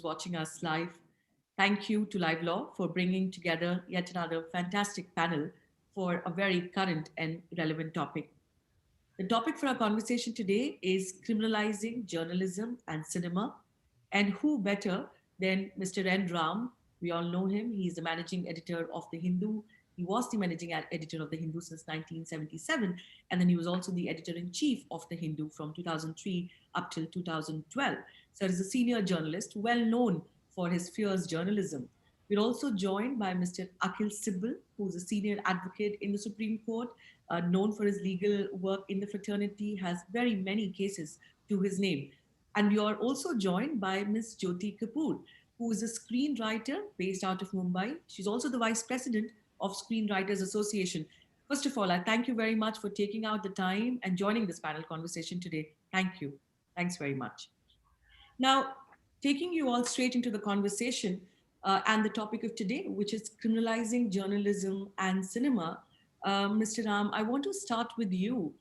watching us live. Thank you to LiveLaw for bringing together yet another fantastic panel for a very current and relevant topic. The topic for our conversation today is criminalizing journalism and cinema. And who better than Mr. N. Ram? We all know him. He's the managing editor of The Hindu. He was the managing editor of The Hindu since 1977. And then he was also the editor in chief of The Hindu from 2003 up till 2012. So he's a senior journalist, well known for his fierce journalism. We're also joined by Mr. Akhil Sibal, who's a senior advocate in the Supreme Court, known for his legal work in the fraternity, has very many cases to his name. And we are also joined by Ms. Jyoti Kapoor, who is a screenwriter based out of Mumbai. She's also the vice president of Screenwriters Association. First of all, I thank you very much for taking out the time and joining this panel conversation today. Thank you. Thanks very much. Now, taking you all straight into the conversation and the topic of today, which is criminalizing journalism and cinema. Mr. Ram, I want to start with you.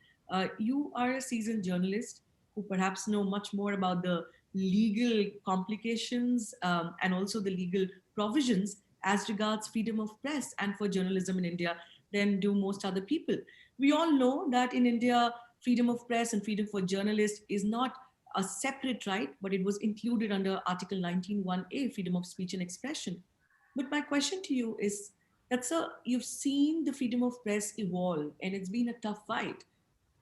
You are a seasoned journalist who perhaps know much more about the legal complications and also the legal provisions as regards freedom of press and for journalism in India than do most other people. We all know that in India, freedom of press and freedom for journalists is not a separate right, but it was included under Article 19(1)(a), freedom of speech and expression. But my question to you is that, sir, you've seen the freedom of press evolve, and it's been a tough fight.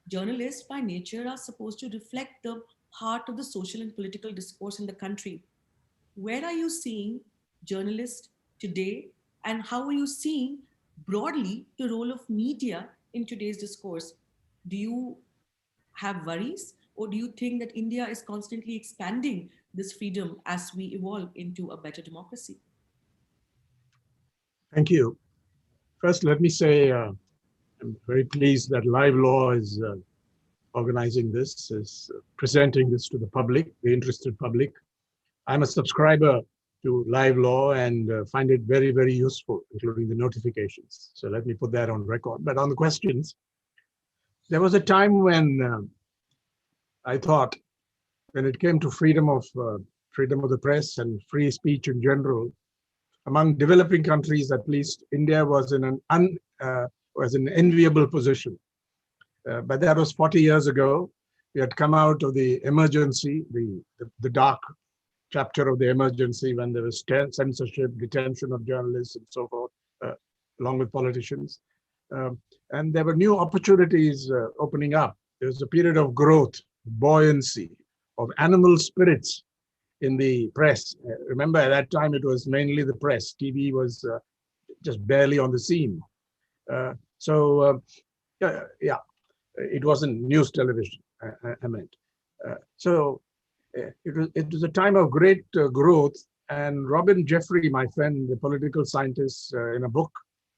Journalists, by nature, are supposed to reflect the heart of the social and political discourse in the country. Where are you seeing journalists today, and how are you seeing broadly the role of media in today's discourse? Do you have worries, or do you think that India is constantly expanding this freedom as we evolve into a better democracy? Thank you. First, let me say I'm very pleased that LiveLaw is organizing this, is presenting this to the public, the interested public. I'm a subscriber to LiveLaw and find it very, very useful, including the notifications. So let me put that on record. But on the questions, there was a time when I thought, when it came to freedom of the press and free speech in general, among developing countries, at least, India was in an enviable position. But that was 40 years ago. We had come out of the emergency, the dark chapter of the emergency, when there was censorship, detention of journalists, and so forth, along with politicians. And there were new opportunities opening up. There was a period of growth, buoyancy, of animal spirits in the press. Remember, at that time, it was mainly the press. TV was just barely on the scene. It wasn't news television, I meant. It was a time of great growth. And Robin Jeffrey, my friend, the political scientist, in a book,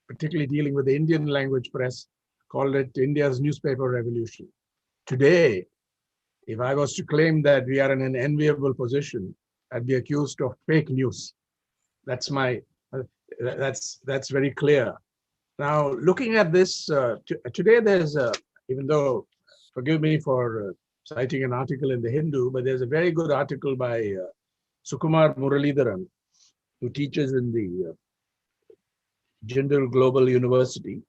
particularly dealing with the Indian language press, called it India's newspaper revolution. Today, if I was to claim that we are in an enviable position, I'd be accused of fake news. That's very clear. Now, looking at this, today there's even though, forgive me for citing an article in the Hindu, but there's a very good article by Sukumar Muralidharan, who teaches in the Jindal Global University,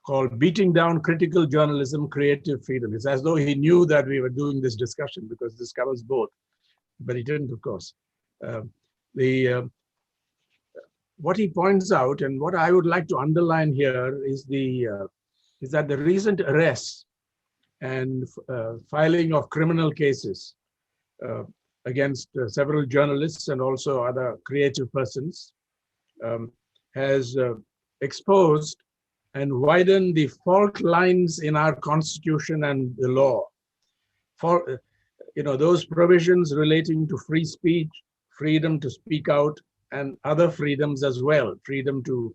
called Beating Down Critical Journalism, Creative Freedom. It's as though he knew that we were doing this discussion, because this covers both, but he didn't, of course. What he points out, and what I would like to underline here, is that the recent arrests and filing of criminal cases against several journalists and also other creative persons has exposed and widened the fault lines in our constitution and the law. For those provisions relating to free speech, freedom to speak out, and other freedoms as well, freedom to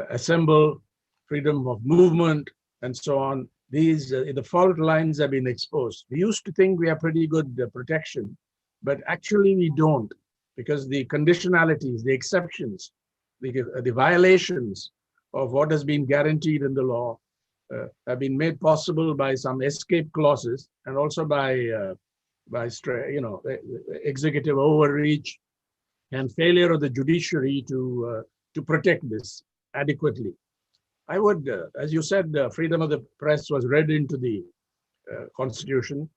assemble, freedom of movement, and so on. These the fault lines have been exposed. We used to think we have pretty good protection, but actually we don't, because the conditionalities, the exceptions, the violations of what has been guaranteed in the law have been made possible by some escape clauses, and also by by executive overreach and failure of the judiciary to protect this adequately. I would, as you said, freedom of the press was read into the Constitution,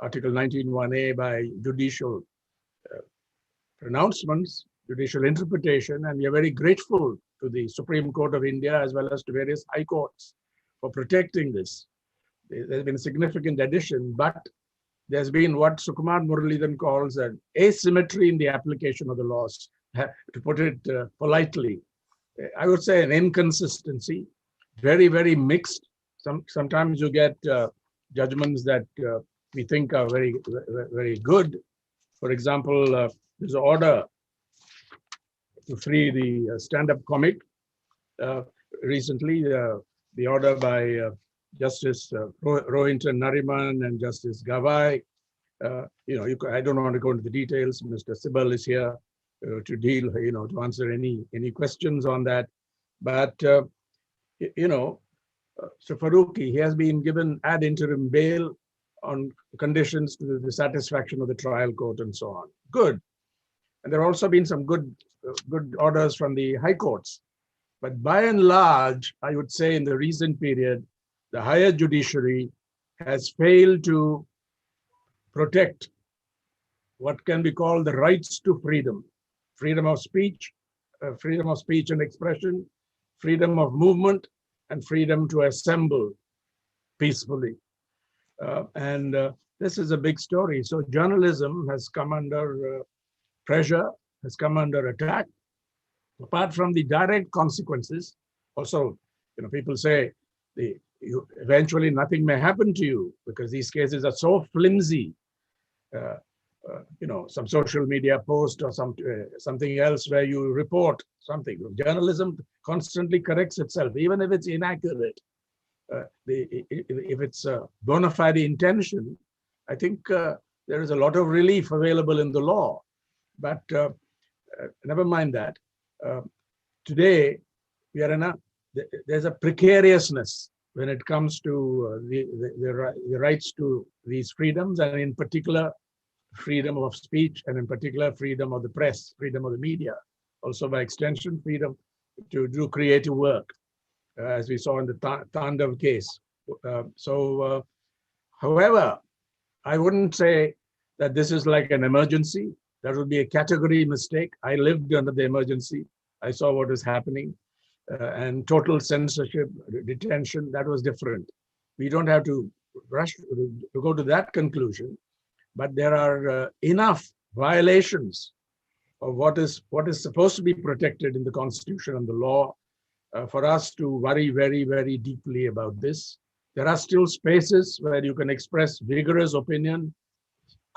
Article 19(1)(a) by judicial pronouncemements, judicial interpretation, and we are very grateful to the Supreme Court of India as well as to various high courts for protecting this. There's been a significant addition, but there's been what Sukumar Muralidharan calls an asymmetry in the application of the laws, to put it politely. I would say an inconsistency, very, very mixed. Sometimes you get judgments that we think are very, very good. For example, there's an order to free the stand-up comic. Recently, the order by Justice Rohinton Nariman and Justice Gavai. I don't want to go into the details. Mr. Sibal is here to deal, to answer any questions on that. But so Faruqi, he has been given ad interim bail on conditions to the satisfaction of the trial court and so on. Good. And there have also been some good orders from the high courts. But by and large, I would say in the recent period, the higher judiciary has failed to protect what can be called the rights to freedom. Freedom of speech and expression, freedom of movement, and freedom to assemble peacefully. This is a big story. So journalism has come under pressure, has come under attack. Apart from the direct consequences, also, people say eventually nothing may happen to you because these cases are so flimsy. Some social media post or something else where you report something. Journalism constantly corrects itself, even if it's inaccurate. If it's a bona fide intention, I think there is a lot of relief available in the law. But never mind that. Today, there's a precariousness when it comes to the rights to these freedoms, and in particular, freedom of speech, and in particular, freedom of the press, freedom of the media. Also, by extension, freedom to do creative work, as we saw in the Tandav case. However, I wouldn't say that this is like an emergency. That would be a category mistake. I lived under the emergency. I saw what was happening. And total censorship, detention, that was different. We don't have to rush to go to that conclusion, but there are enough violations of what is supposed to be protected in the Constitution and the law for us to worry very, very deeply about this. There are still spaces where you can express vigorous opinion,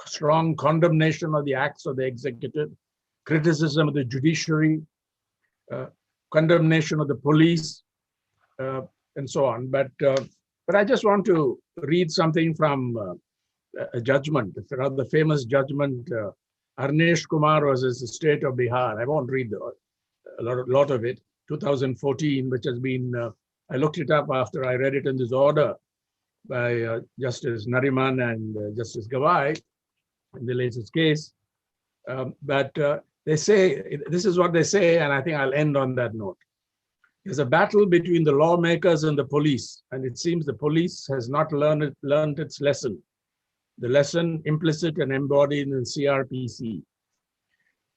strong condemnation of the acts of the executive, criticism of the judiciary, condemnation of the police, and so on. But I just want to read something from a judgment, a rather famous judgment, Arnesh Kumar versus the state of Bihar. I won't read a lot of it, 2014, which has been, I looked it up after I read it in this order by Justice Nariman and Justice Gavai in the latest case. But they say, this is what they say, and I think I'll end on that note. There's a battle between the lawmakers and the police, and it seems the police has not learned its lesson. The lesson implicit and embodied in CRPC.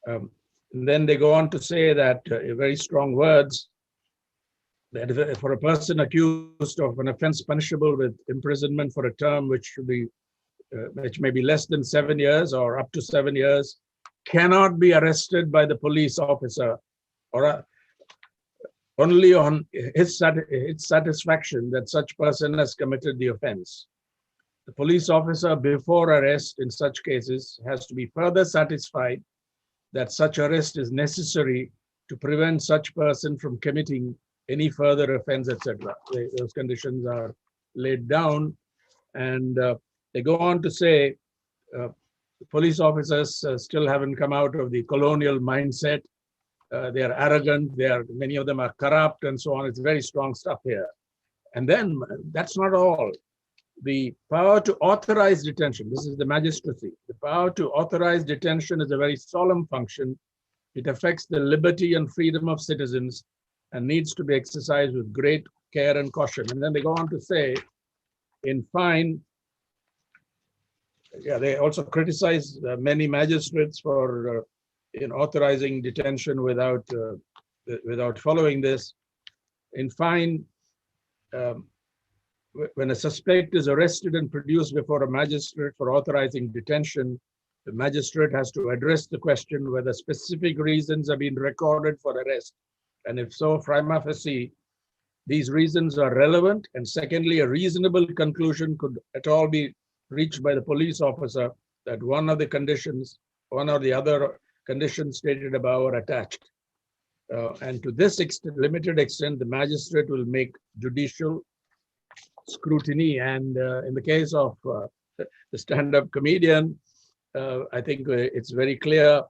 And then they go on to say that, very strong words, that for a person accused of an offense punishable with imprisonment for a term which may be less than 7 years or up to 7 years, cannot be arrested by the police officer or only on his satisfaction that such person has committed the offense. The police officer before arrest in such cases has to be further satisfied that such arrest is necessary to prevent such person from committing any further offense, etc. Those conditions are laid down, and they go on to say police officers still haven't come out of the colonial mindset. They are arrogant. Many of them are corrupt and so on. It's very strong stuff here. And then that's not all. the power to authorize detention, this is the magistracy, the power to authorize detention is a very solemn function. It affects the liberty and freedom of citizens and needs to be exercised with great care and caution. And then they go on to say, in fine, yeah, they also criticize many magistrates for authorizing detention without following this. In fine, um, when a suspect is arrested and produced before a magistrate for authorizing detention, the magistrate has to address the question whether specific reasons have been recorded for arrest. And if so, prima facie, these reasons are relevant. And secondly, a reasonable conclusion could at all be reached by the police officer that one or the other conditions stated above are attached. And to this limited extent, the magistrate will make judicial scrutiny. And in the case of the stand-up comedian, I think it's very clear,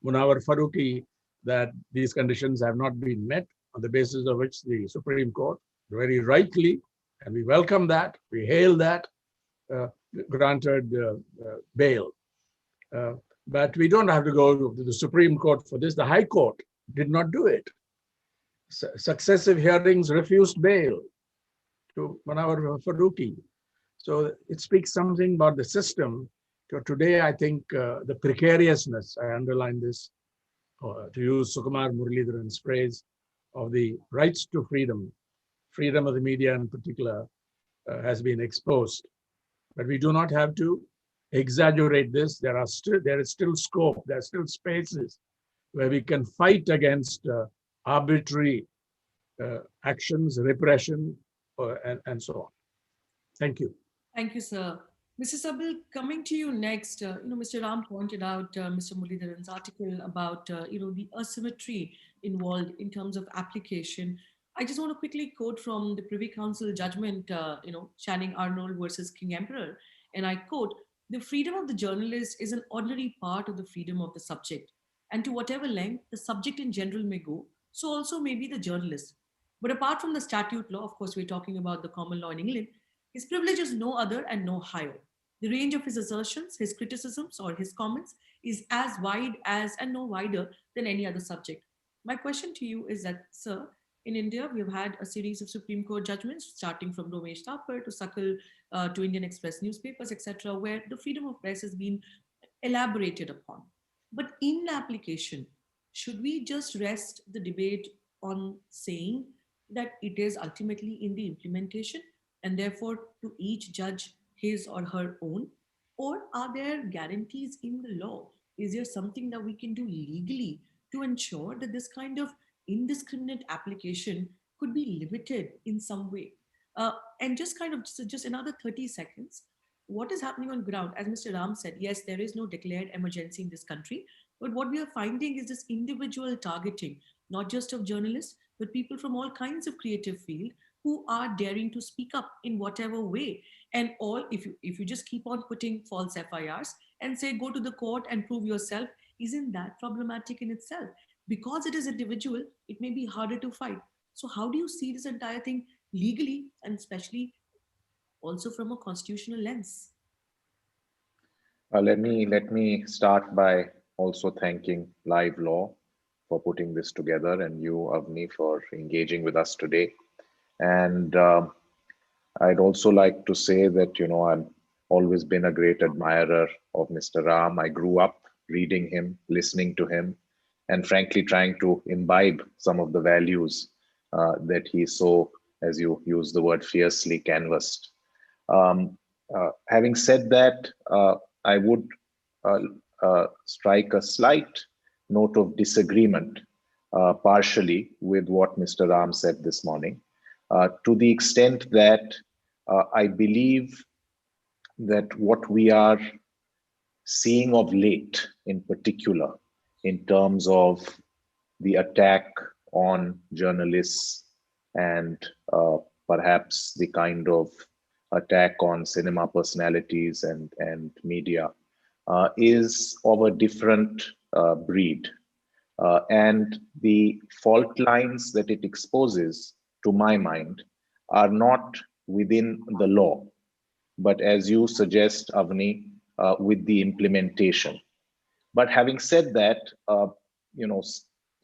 Munawar Faruqi, that these conditions have not been met, on the basis of which the Supreme Court, very rightly, and we welcome that, we hail that, granted bail. But we don't have to go to the Supreme Court for this. The High Court did not do it. Successive hearings refused bail to Munawar Faruqi. So it speaks something about the system. So today, I think the precariousness, I underline this, to use Sukumar Muralidharan's phrase, of the rights to freedom of the media in particular, has been exposed. But we do not have to exaggerate this. There is still scope, there are still spaces where we can fight against arbitrary actions, repression, and so on. Thank you. Thank you, sir. Mr. Sibal, coming to you next, Mr. Ram pointed out Mr. Muralidharan's article about, the asymmetry involved in terms of application. I just want to quickly quote from the Privy Council judgment, Channing Arnold versus King Emperor. And I quote, "The freedom of the journalist is an ordinary part of the freedom of the subject. And to whatever length the subject in general may go, so also may be the journalist. But apart from the statute law, of course, we're talking about the common law in England, his privilege is no other and no higher. The range of his assertions, his criticisms, or his comments is as wide as and no wider than any other subject." My question to you is that, sir, in India, we've had a series of Supreme Court judgments, starting from Romesh Thapar to Sakal to Indian Express newspapers, etc., where the freedom of press has been elaborated upon. But in application, should we just rest the debate on saying that it is ultimately in the implementation and therefore to each judge his or her own? Or are there guarantees in the law? Is there something that we can do legally to ensure that this kind of indiscriminate application could be limited in some way? And just kind of, so just another 30 seconds, what is happening on ground? As Mr. Ram said, yes, there is no declared emergency in this country, but what we are finding is this individual targeting, not just of journalists, but people from all kinds of creative field who are daring to speak up in whatever way. And all, if you just keep on putting false FIRs and say, go to the court and prove yourself, isn't that problematic in itself? Because it is individual, it may be harder to fight. So how do you see this entire thing legally, and especially also from a constitutional lens? Let me start by also thanking LiveLaw for putting this together, and you, Avani, for engaging with us today. And I'd also like to say that, I've always been a great admirer of Mr. Ram. I grew up reading him, listening to him, and frankly trying to imbibe some of the values that he so, as you use the word, fiercely canvassed. Having said that, I would strike a slight note of disagreement partially with what Mr. Ram said this morning, to the extent that I believe that what we are seeing of late, in particular, in terms of the attack on journalists and perhaps the kind of attack on cinema personalities and media is of a different breed. And the fault lines that it exposes, to my mind, are not within the law. but as you suggest, Avani, with the implementation. But having said that, you know,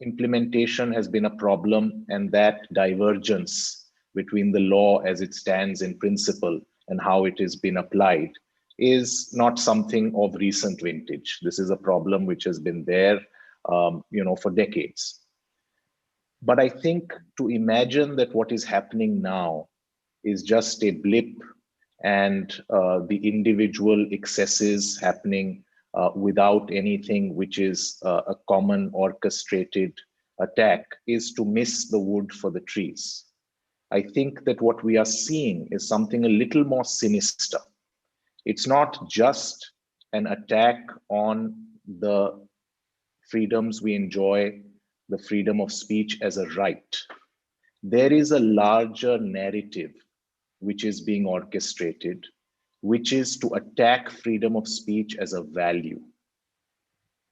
implementation has been a problem, and that divergence between the law as it stands in principle and how it has been applied is not something of recent vintage. This is a problem which has been there, you know, for decades. But I think to imagine that what is happening now is just a blip and the individual excesses happening without anything which is a common orchestrated attack is to miss the wood for the trees. I think that what we are seeing is something a little more sinister. It's not just an attack on the freedoms we enjoy, the freedom of speech as a right. There is a larger narrative which is being orchestrated, which is to attack freedom of speech as a value.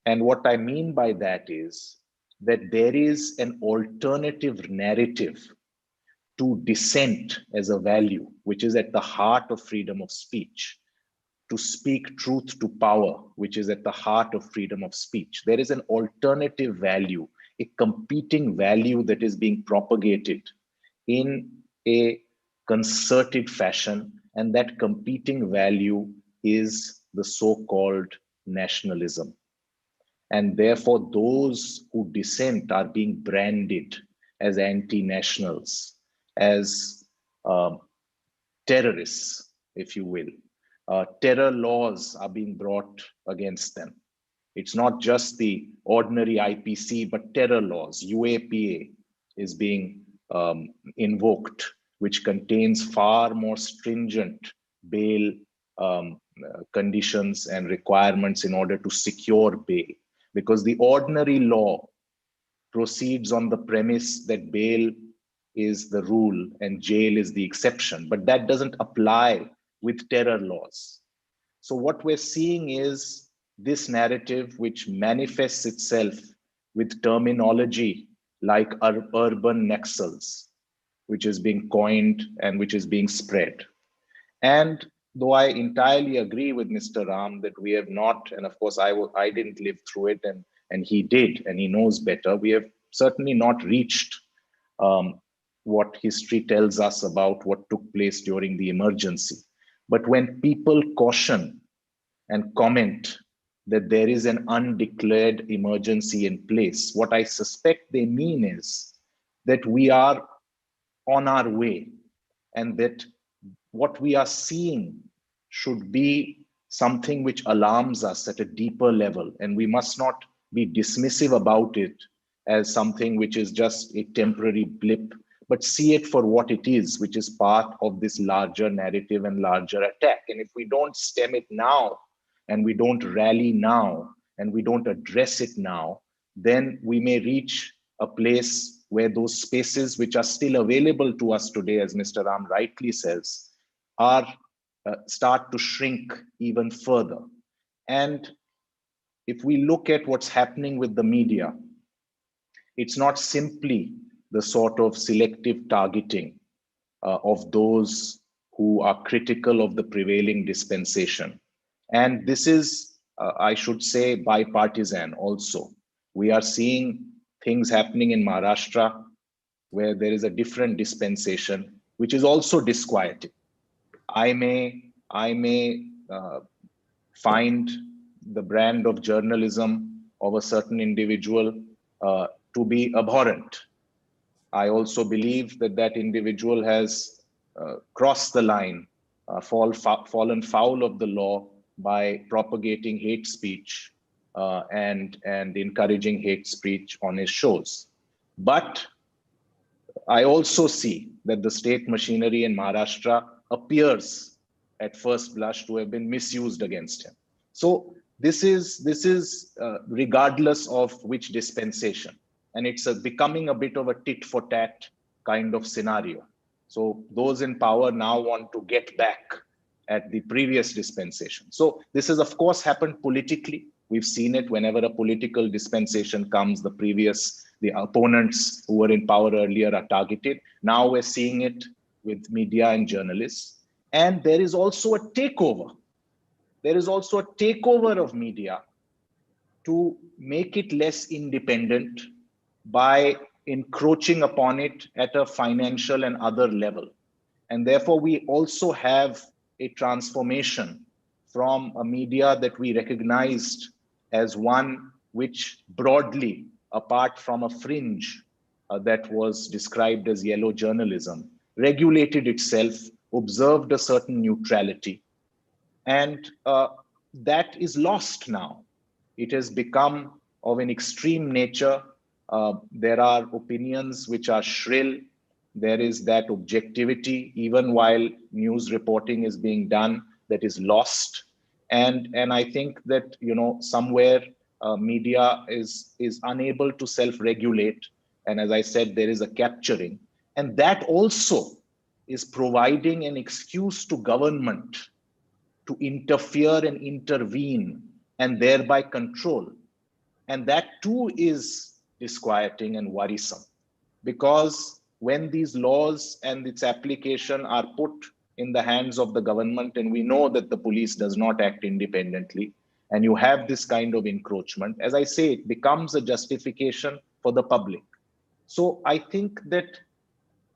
And what I mean by that is that there is an alternative narrative to dissent as a value, which is at the heart of freedom of speech, to speak truth to power, which is at the heart of freedom of speech. There is an alternative value, a competing value that is being propagated in a concerted fashion, and that competing value is the so-called nationalism. And therefore, those who dissent are being branded as anti-nationals, as terrorists, if you will. Terror laws are being brought against them. It's not just the ordinary IPC, but terror laws. UAPA is being invoked, which contains far more stringent bail conditions and requirements in order to secure bail. Because the ordinary law proceeds on the premise that bail is the rule and jail is the exception, but that doesn't apply with terror laws. So what we're seeing is this narrative which manifests itself with terminology like urban nexus, which is being coined and which is being spread. And though I entirely agree with Mr. Ram that we have not, and of course I didn't live through it, and he did, and he knows better, we have certainly not reached what history tells us about what took place during the emergency. But when people caution and comment that there is an undeclared emergency in place, what I suspect they mean is that we are on our way, and that what we are seeing should be something which alarms us at a deeper level, and we must not be dismissive about it as something which is just a temporary blip, but see it for what it is, which is part of this larger narrative and larger attack. And if we don't stem it now, and we don't rally now, and we don't address it now, then we may reach a place where those spaces which are still available to us today, as Mr. Ram rightly says, are start to shrink even further. And if we look at what's happening with the media, it's not simply the sort of selective targeting of those who are critical of the prevailing dispensation. And this is, I should say, bipartisan also. We are seeing things happening in Maharashtra where there is a different dispensation, which is also disquieting. I may find the brand of journalism of a certain individual to be abhorrent. I also believe that that individual has crossed the line, fallen foul of the law by propagating hate speech and encouraging hate speech on his shows. But I also see that the state machinery in Maharashtra appears at first blush to have been misused against him. So this is regardless of which dispensation, and it's becoming a bit of a tit for tat kind of scenario. So those in power now want to get back at the previous dispensation. So this has of course happened politically. We've seen it whenever a political dispensation comes, the opponents who were in power earlier are targeted. Now we're seeing it with media and journalists. And there is also a takeover. There is also a takeover of media to make it less independent by encroaching upon it at a financial and other level. And therefore, we also have a transformation from a media that we recognized as one which broadly, apart from a fringe that was described as yellow journalism, regulated itself, observed a certain neutrality. And that is lost now. It has become of an extreme nature. There are opinions which are shrill. There is that objectivity, even while news reporting is being done, that is lost. And I think that, you know, somewhere media is unable to self-regulate. And as I said, there is a capturing. And that also is providing an excuse to government to interfere and intervene and thereby control. And that too is disquieting and worrisome, because when these laws and its application are put in the hands of the government, and we know that the police does not act independently, and you have this kind of encroachment, as I say, it becomes a justification for the public. So I think that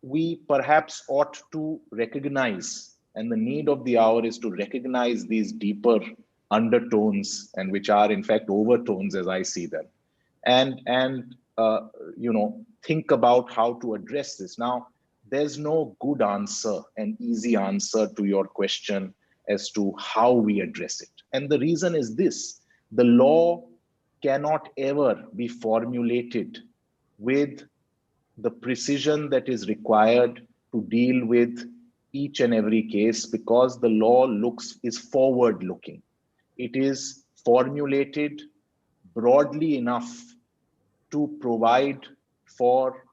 we perhaps ought to recognize, and the need of the hour is to recognize these deeper undertones, and which are in fact overtones as I see them, and you know, think about how to address this. Now, there's no good answer, an easy answer to your question as to how we address it. And the reason is this: the law cannot ever be formulated with the precision that is required to deal with each and every case, because the law is forward looking. It is formulated broadly enough to provide for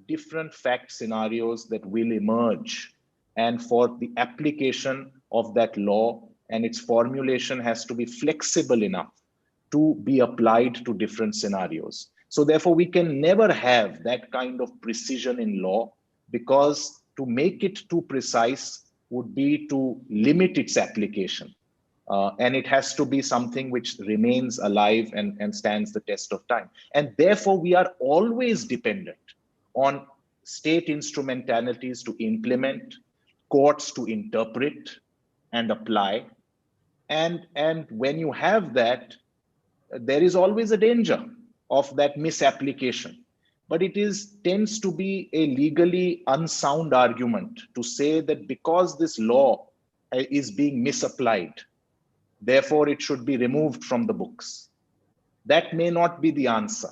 different fact scenarios that will emerge, and for the application of that law, and its formulation has to be flexible enough to be applied to different scenarios. So therefore, we can never have that kind of precision in law, because to make it too precise would be to limit its application. And it has to be something which remains alive and stands the test of time. And therefore, we are always dependent on state instrumentalities to implement, courts to interpret and apply. And when you have that, there is always a danger of that misapplication. But it tends to be a legally unsound argument to say that because this law is being misapplied, therefore it should be removed from the books. That may not be the answer.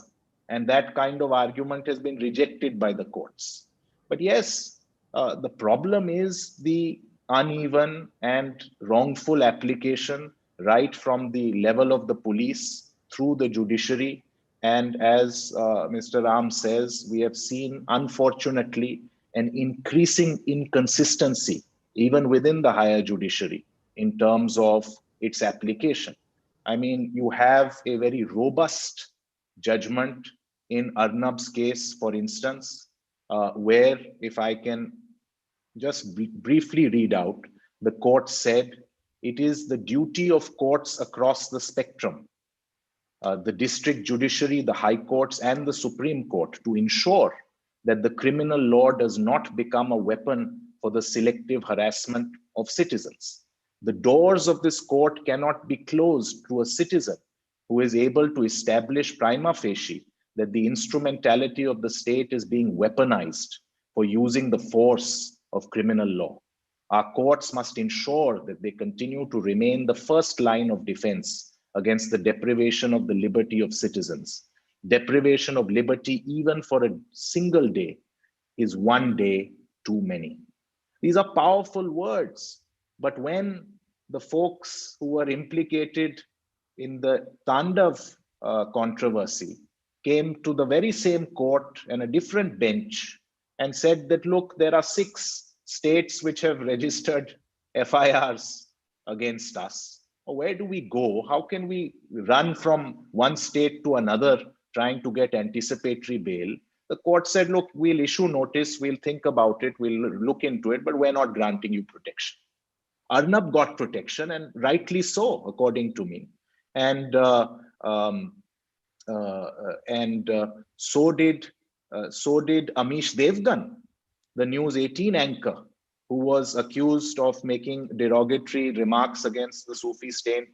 And that kind of argument has been rejected by the courts. But yes, the problem is the uneven and wrongful application right from the level of the police through the judiciary. And as Mr. Ram says, we have seen, unfortunately, an increasing inconsistency even within the higher judiciary in terms of its application. I mean, you have a very robust judgment in Arnab's case, for instance, where, if I can just briefly read out, the court said, it is the duty of courts across the spectrum, the district judiciary, the high courts, and the Supreme Court, to ensure that the criminal law does not become a weapon for the selective harassment of citizens. The doors of this court cannot be closed to a citizen who is able to establish prima facie that the instrumentality of the state is being weaponized for using the force of criminal law. Our courts must ensure that they continue to remain the first line of defense against the deprivation of the liberty of citizens. Deprivation of liberty, even for a single day, is one day too many. These are powerful words, but when the folks who were implicated in the Tandav controversy came to the very same court and a different bench and said that, look, there are 6 states which have registered FIRs against us. Where do we go? How can we run from one state to another trying to get anticipatory bail? The court said, look, we'll issue notice, we'll think about it, we'll look into it, but we're not granting you protection. Arnab got protection, and rightly so, according to me. And um, so did Amish Devgan, the News 18 anchor, who was accused of making derogatory remarks against the Sufi Saint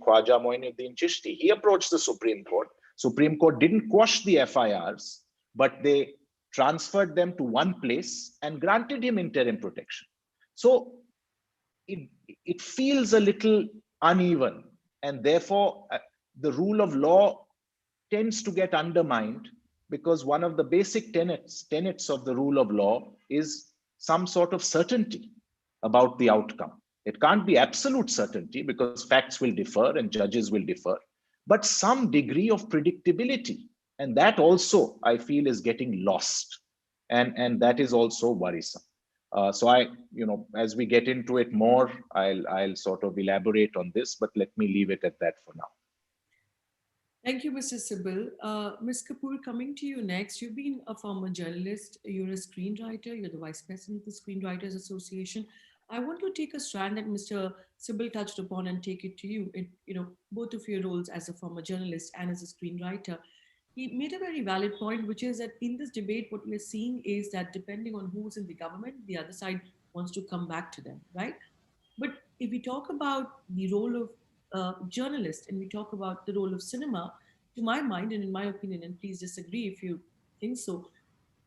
Khwaja Moinuddin Chishti. He approached the Supreme Court. Supreme Court didn't quash the FIRs, but they transferred them to one place and granted him interim protection. So it feels a little uneven, and therefore the rule of law tends to get undermined, because one of the basic tenets of the rule of law is some sort of certainty about the outcome. It can't be absolute certainty, because facts will differ and judges will differ, but some degree of predictability. And that also, I feel, is getting lost. And that is also worrisome. So as we get into it more, I'll sort of elaborate on this, but let me leave it at that for now. Thank you, Mr. Sibal. Ms. Kapoor, coming to you next. You've been a former journalist, you're a screenwriter, you're the Vice President of the Screenwriters Association. I want to take a strand that Mr. Sibal touched upon and take it to you. Both of your roles as a former journalist and as a screenwriter. He made a very valid point, which is that in this debate, what we're seeing is that depending on who's in the government, the other side wants to come back to them, right? But if we talk about the role of journalist and we talk about the role of cinema, to my mind and in my opinion, and please disagree if you think so,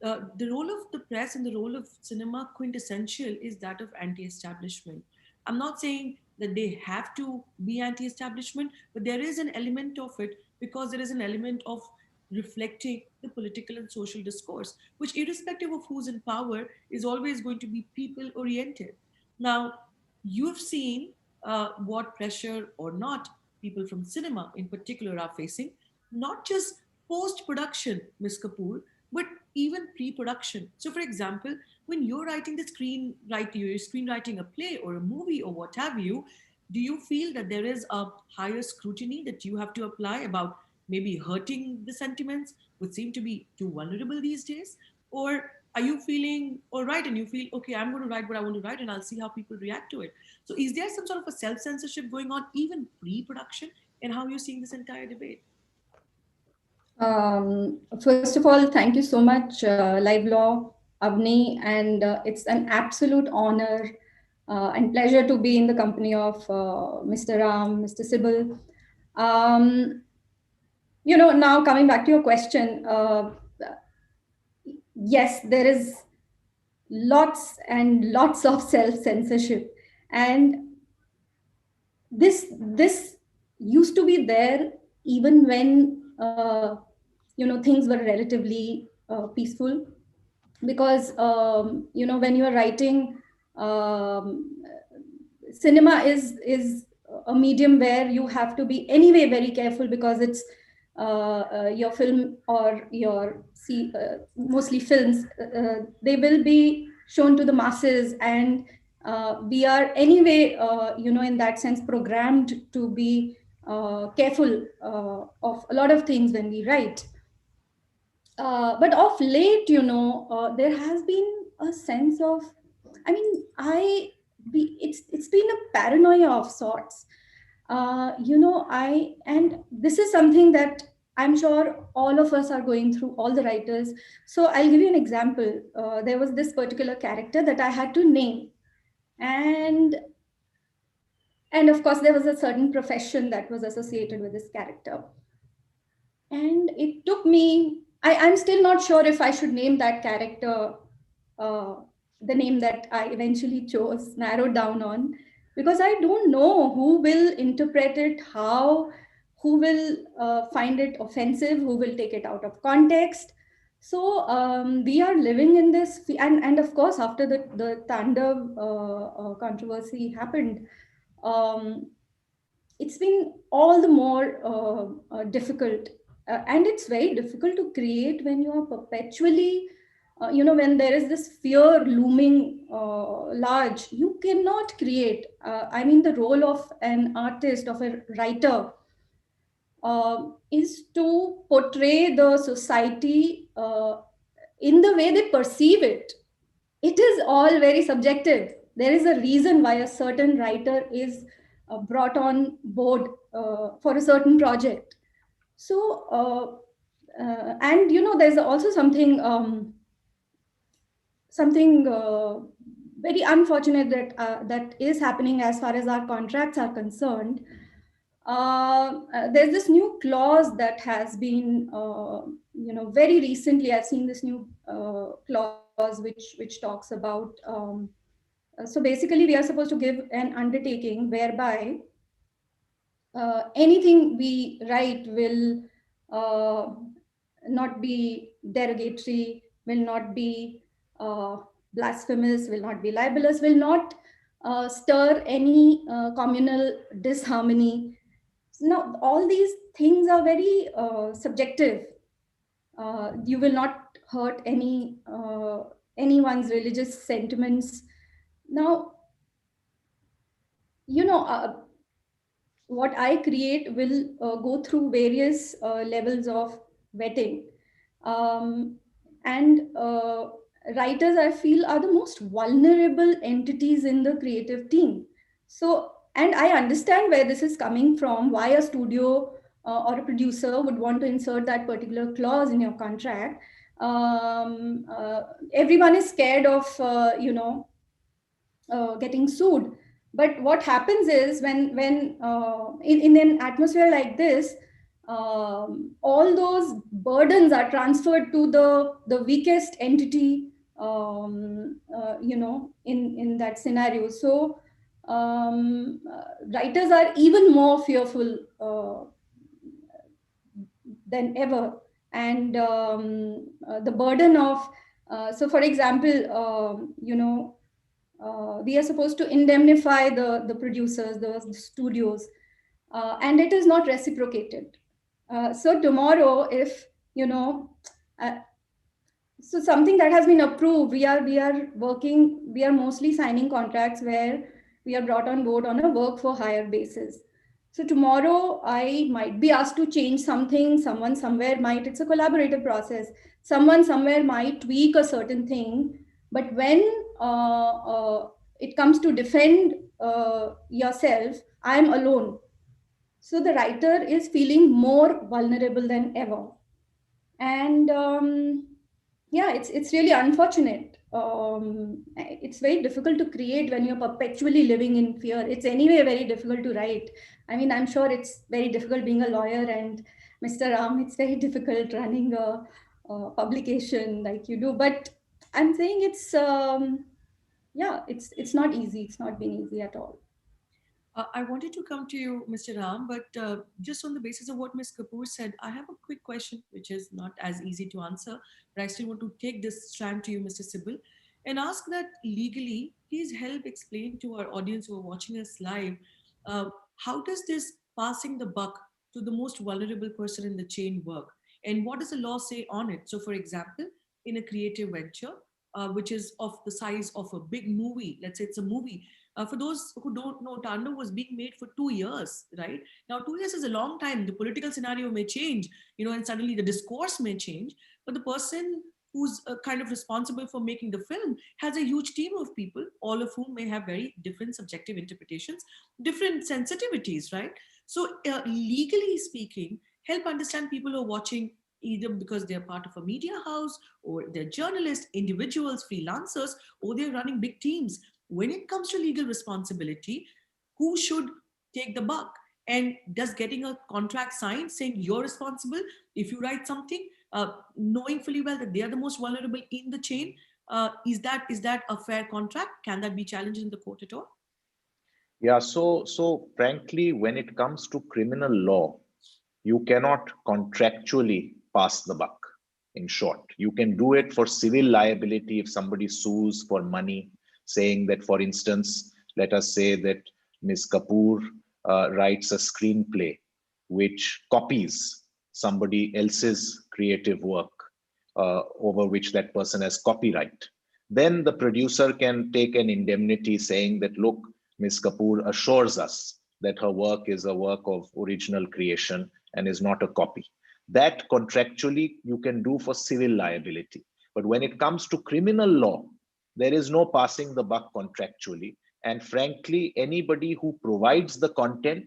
the role of the press and the role of cinema quintessential is that of anti-establishment. I'm not saying that they have to be anti-establishment, but there is an element of it, because there is an element of reflecting the political and social discourse, which irrespective of who's in power is always going to be people oriented. Now, you've seen what pressure or not people from cinema in particular are facing, not just post-production, Ms. Kapoor, but even pre-production. So for example, when you're writing you're screenwriting a play or a movie or what have you, do you feel that there is a higher scrutiny that you have to apply about maybe hurting the sentiments, which seem to be too vulnerable these days? Or are you feeling all right and you feel, okay, I'm going to write what I want to write and I'll see how people react to it? So is there some sort of a self-censorship going on even pre-production, and how you're seeing this entire debate? First of all, thank you so much, LiveLaw, Avani, and it's an absolute honor and pleasure to be in the company of Mr. Ram, Mr. Sibal. Now coming back to your question, yes, there is lots and lots of self-censorship, and this used to be there even when things were relatively peaceful, because when you are writing, cinema is a medium where you have to be anyway very careful, because it's your film or your mostly films, they will be shown to the masses, and we are anyway in that sense programmed to be careful of a lot of things when we write. But of late, there has been a sense of, it's been a paranoia of sorts. And this is something that I'm sure all of us are going through, all the writers. So I'll give you an example. There was this particular character that I had to name. And of course, there was a certain profession that was associated with this character. And it took me, I'm still not sure if I should name that character the name that I eventually chose, narrowed down on, because I don't know who will interpret it, who will find it offensive, who will take it out of context. So we are living in this, and of course, after the Tandav controversy happened, it's been all the more difficult. And it's very difficult to create when you are perpetually, when there is this fear looming large, you cannot create. The role of an artist, of a writer, is to portray the society in the way they perceive it. It is all very subjective. there is a reason why a certain writer is brought on board for a certain project. So, and there's also something very unfortunate that is happening as far as our contracts are concerned. There's this new clause that has been, very recently I've seen this new clause which talks about, so basically we are supposed to give an undertaking whereby anything we write will not be derogatory, will not be blasphemous, will not be libelous, will not stir any communal disharmony. Now, all these things are very subjective. You will not hurt anyone's religious sentiments. Now, what I create will go through various levels of vetting. And writers, I feel, are the most vulnerable entities in the creative team. So, and I understand where this is coming from, why a studio or a producer would want to insert that particular clause in your contract. Everyone is scared of, getting sued. But what happens is when in an atmosphere like this, all those burdens are transferred to the weakest entity, in that scenario. So writers are even more fearful than ever. And the burden of, so for example, we are supposed to indemnify the producers, the studios, and it is not reciprocated. So tomorrow, if so something that has been approved, we are mostly signing contracts where we are brought on board on a work for hire basis. So tomorrow I might be asked to change something, someone somewhere might, it's a collaborative process, someone somewhere might tweak a certain thing. But when it comes to defend yourself, I am alone. So the writer is feeling more vulnerable than ever. And yeah, it's really unfortunate. It's very difficult to create when you're perpetually living in fear. It's anyway very difficult to write. I mean, I'm sure it's very difficult being a lawyer, and Mr. Ram, it's very difficult running a publication like you do. But I'm saying it's it's not easy. It's not been easy at all. I wanted to come to you, Mr. Ram, but just on the basis of what Ms. Kapoor said, I have a quick question, which is not as easy to answer, but I still want to take this strand to you, Mr. Sibal, and ask that legally, please help explain to our audience who are watching us live, how does this passing the buck to the most vulnerable person in the chain work? And what does the law say on it? So, for example, in a creative venture, which is of the size of a big movie, let's say it's a movie. For those who don't know, Tando was being made for 2 years, right? Now, 2 years is a long time. The political scenario may change, and suddenly the discourse may change. But the person who's kind of responsible for making the film has a huge team of people, all of whom may have very different subjective interpretations, different sensitivities, right? So, legally speaking, help understand people who are watching either because they're part of a media house or they're journalists, individuals, freelancers, or they're running big teams. When it comes to legal responsibility, who should take the buck? And does getting a contract signed saying you're responsible if you write something, knowing fully well that they are the most vulnerable in the chain, is that a fair contract? Can that be challenged in the court at all? Yeah, so frankly, when it comes to criminal law, you cannot contractually pass the buck. In short, you can do it for civil liability if somebody sues for money, saying that, for instance, let us say that Ms. Kapoor writes a screenplay which copies somebody else's creative work over which that person has copyright. Then the producer can take an indemnity saying that, look, Ms. Kapoor assures us that her work is a work of original creation and is not a copy. That contractually you can do for civil liability. But when it comes to criminal law, there is no passing the buck contractually. And frankly, anybody who provides the content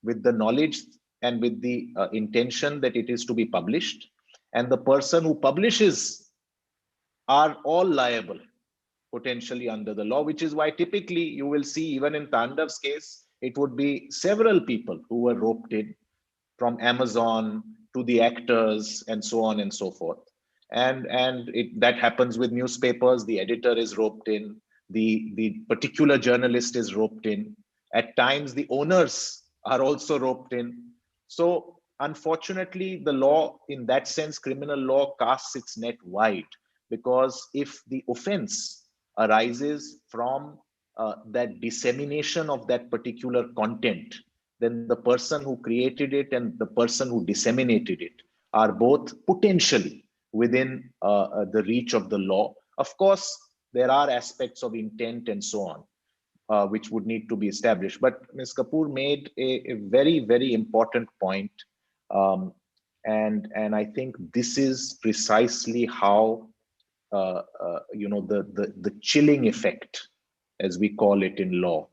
with the knowledge and with the intention that it is to be published, and the person who publishes are all liable potentially under the law, which is why typically you will see, even in Tandav's case, it would be several people who were roped in, from Amazon to the actors and so on and so forth. And that happens with newspapers. The editor is roped in, the particular journalist is roped in. At times, the owners are also roped in. So unfortunately, the law, in that sense, criminal law casts its net wide, because if the offense arises from that dissemination of that particular content, then the person who created it and the person who disseminated it are both potentially within the reach of the law. Of course, there are aspects of intent and so on, which would need to be established. But Ms. Kapoor made a very, very important point. And I think this is precisely how the chilling effect, as we call it in law,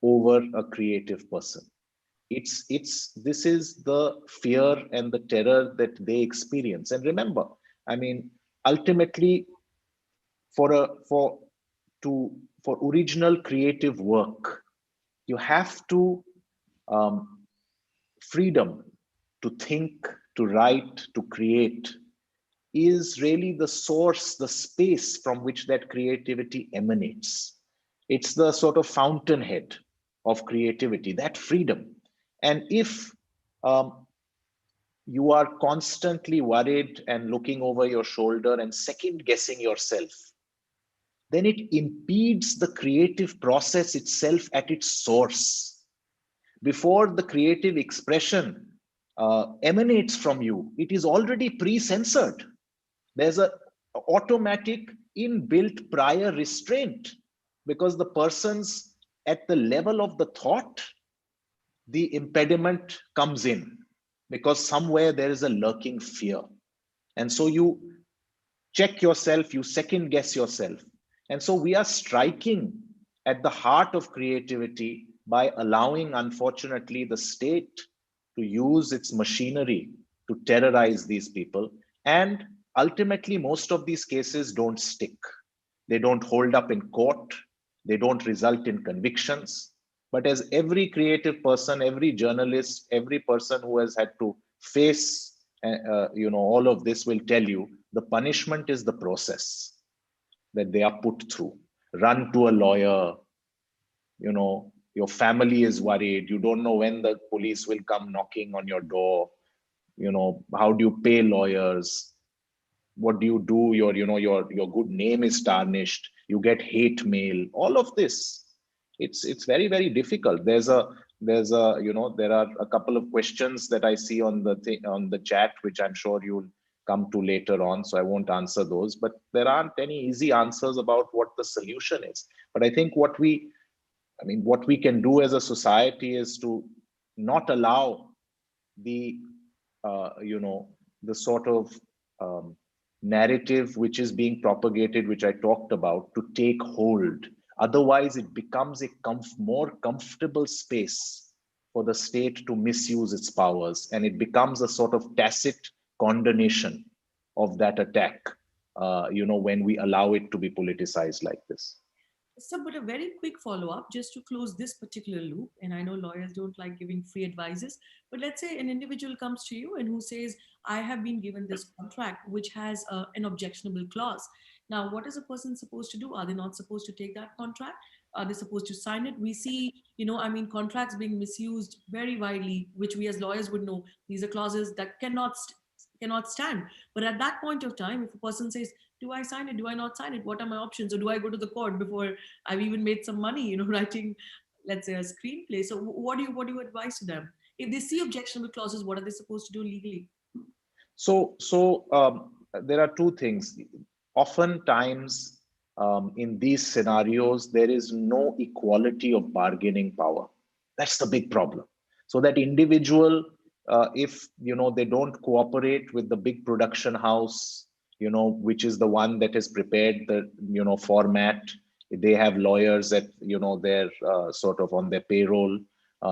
over a creative person. This is the fear and the terror that they experience. And remember, I mean, ultimately, for original creative work, you have to freedom to think, to write, to create is really the source, the space from which that creativity emanates. It's the sort of fountainhead of creativity, that freedom. And if you are constantly worried and looking over your shoulder and second guessing yourself, then it impedes the creative process itself at its source. Before the creative expression emanates from you, it is already pre-censored. There's an automatic inbuilt prior restraint, because the person's at the level of the thought, the impediment comes in, because somewhere there is a lurking fear. And so you check yourself, you second guess yourself. And so we are striking at the heart of creativity by allowing, unfortunately, the state to use its machinery to terrorize these people. And ultimately, most of these cases don't stick. They don't hold up in court. They don't result in convictions. But as every creative person, every journalist, every person who has had to face all of this will tell you, the punishment is the process that they are put through. Run to a lawyer, your family is worried. You don't know when the police will come knocking on your door. How do you pay lawyers? What do you do? Your good name is tarnished. You get hate mail. All of this, it's very, very difficult. There are a couple of questions that I see on the chat, which I'm sure you'll come to later on. So I won't answer those. But there aren't any easy answers about what the solution is. But I think what we can do as a society is to not allow the sort of narrative which is being propagated, which I talked about, to take hold. Otherwise, it becomes a more comfortable space for the state to misuse its powers, and it becomes a sort of tacit condemnation of that attack, when we allow it to be politicized like this. So, but a very quick follow-up just to close this particular loop. And I know lawyers don't like giving free advices, but let's say an individual comes to you and who says, I have been given this contract which has an objectionable clause. Now, what is a person supposed to do? Are they not supposed to take that contract? Are they supposed to sign it? We see, contracts being misused very widely, which we as lawyers would know. These are clauses that cannot stand. But at that point of time, if a person says, do I sign it? Do I not sign it? What are my options? Or do I go to the court before I've even made some money, writing, let's say, a screenplay? So what do you advise to them? If they see objectionable clauses, what are they supposed to do legally? So there are two things. Oftentimes, in these scenarios, there is no equality of bargaining power. That's the big problem. So that individual, if they don't cooperate with the big production house, which is the one that has prepared the, format. They have lawyers at, their sort of on their payroll.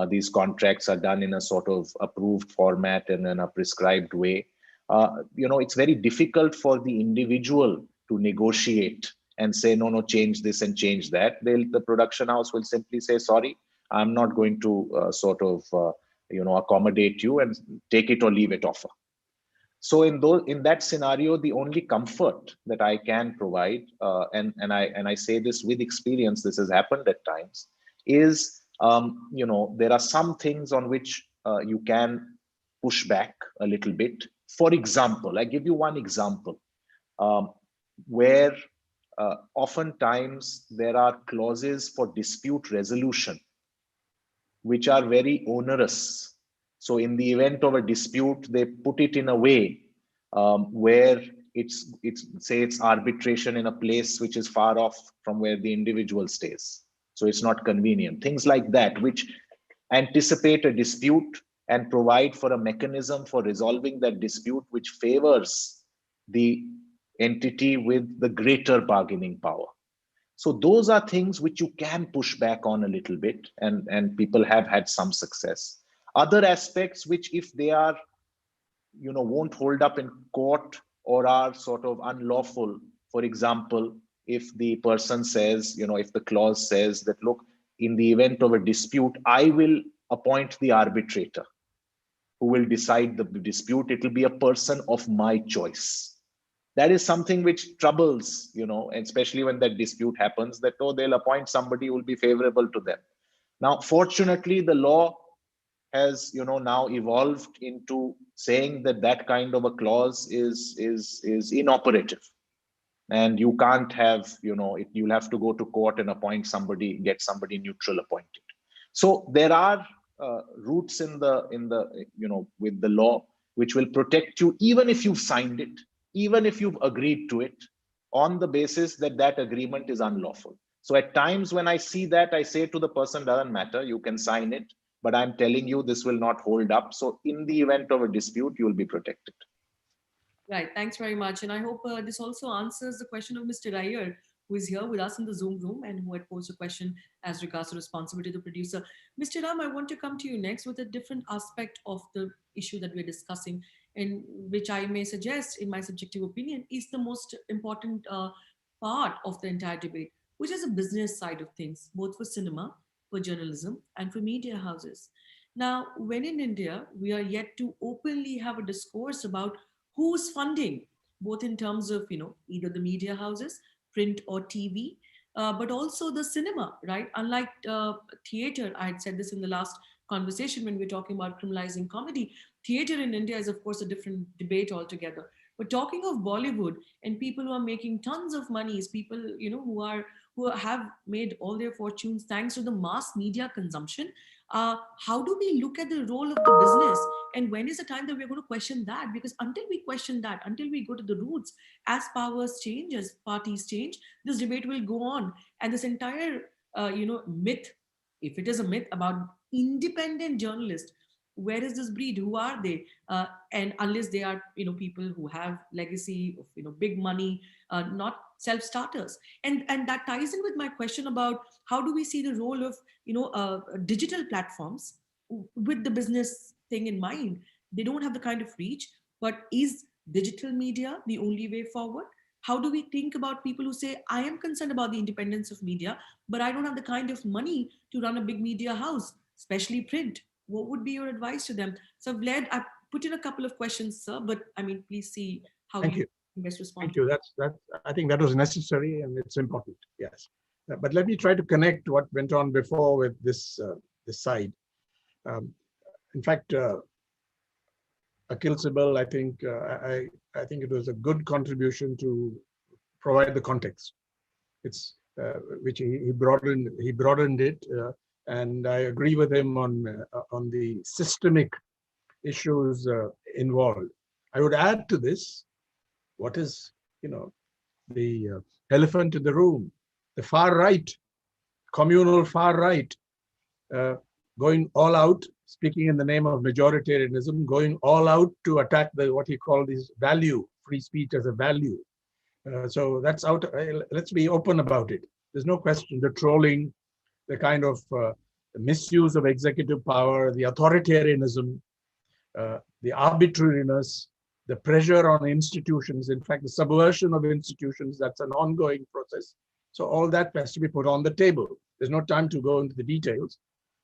These contracts are done in a sort of approved format and in a prescribed way. It's very difficult for the individual to negotiate and say, no, change this and change that. The production house will simply say, sorry, I'm not going to accommodate you, and take it or leave it offer. So in that scenario, the only comfort that I can provide, and I say this with experience, this has happened at times, is there are some things on which you can push back a little bit. For example, I give you one example where oftentimes there are clauses for dispute resolution which are very onerous. So in the event of a dispute, they put it in a way where it's arbitration in a place which is far off from where the individual stays. So it's not convenient. Things like that, which anticipate a dispute and provide for a mechanism for resolving that dispute, which favors the entity with the greater bargaining power. So those are things which you can push back on a little bit, and people have had some success. Other aspects which, if they are, won't hold up in court or are sort of unlawful. For example, if the person says, if the clause says that, look, in the event of a dispute, I will appoint the arbitrator who will decide the dispute. It will be a person of my choice. That is something which troubles, especially when that dispute happens, that, they'll appoint somebody who will be favorable to them. Now, fortunately, the law has, now evolved into saying that that kind of a clause is inoperative. And you can't have, you'll have to go to court and appoint somebody, get somebody neutral appointed. So there are routes in the with the law which will protect you, even if you've signed it, even if you've agreed to it, on the basis that that agreement is unlawful. So at times when I see that, I say to the person, doesn't matter, you can sign it, but I'm telling you this will not hold up. So in the event of a dispute, you will be protected. Right. Thanks very much. And I hope this also answers the question of Mr. Iyer, who is here with us in the Zoom room and who had posed a question as regards to responsibility of the producer. Mr. Ram, I want to come to you next with a different aspect of the issue that we're discussing, and which I may suggest, in my subjective opinion, is the most important part of the entire debate, which is the business side of things, both for cinema, for journalism, and for media houses. Now, when in India, we are yet to openly have a discourse about who's funding, both in terms of, either the media houses, print or TV, but also the cinema, right? Unlike theater, I had said this in the last conversation when we were talking about criminalizing comedy. Theater in India is, of course, a different debate altogether. But talking of Bollywood and people who are making tons of money, is people, who have made all their fortunes thanks to the mass media consumption. How do we look at the role of the business, and when is the time that we're going to question that? Because until we question that, until we go to the roots, as powers change, as parties change, this debate will go on, and this entire myth, if it is a myth about independent journalists, where is this breed? Who are they? And unless they are people who have legacy of big money, not self-starters. And that ties in with my question about how do we see the role of digital platforms with the business thing in mind. They don't have the kind of reach, but is digital media the only way forward? How do we think about people who say, I am concerned about the independence of media, but I don't have the kind of money to run a big media house, especially print? What would be your advice to them? So I've put in a couple of questions, sir, but please see how you best respond. Thank you. That's I think that was necessary and it's important. Yes. But let me try to connect what went on before with this side. In fact, Akhil Sibal, I think I think it was a good contribution to provide the context. It's which he broadened it, and I agree with him on the systemic issues involved. I would add to this, what is the elephant in the room, the far right, communal far right, going all out, speaking in the name of majoritarianism, going all out to attack what he called this value free speech as a value. So that's out. Let's be open about it. There's no question. The trolling, the kind of misuse of executive power, the authoritarianism, the arbitrariness, the pressure on institutions, in fact, the subversion of institutions, that's an ongoing process. So all that has to be put on the table. There's no time to go into the details.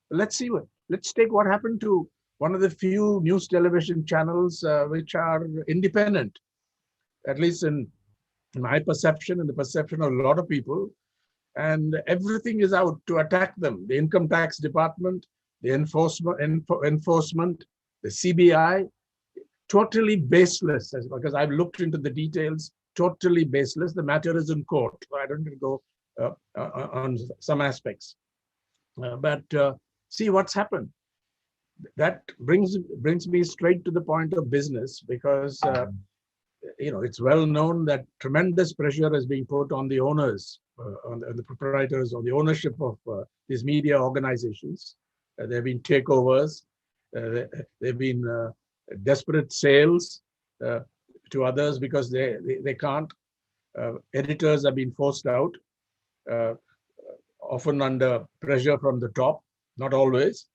But let's take what happened to one of the few news television channels which are independent, at least in my perception and the perception of a lot of people. And everything is out to attack them. The income tax department, the enforcement, the CBI, totally baseless, because I've looked into the details, totally baseless. The matter is in court. So I don't need to go on some aspects. But see what's happened. That brings me straight to the point of business, because it's well known that tremendous pressure is being put on the owners, on the proprietors, on the ownership of these media organizations. There have been takeovers. There have been desperate sales to others because they can't. Editors have been forced out, often under pressure from the top, not always.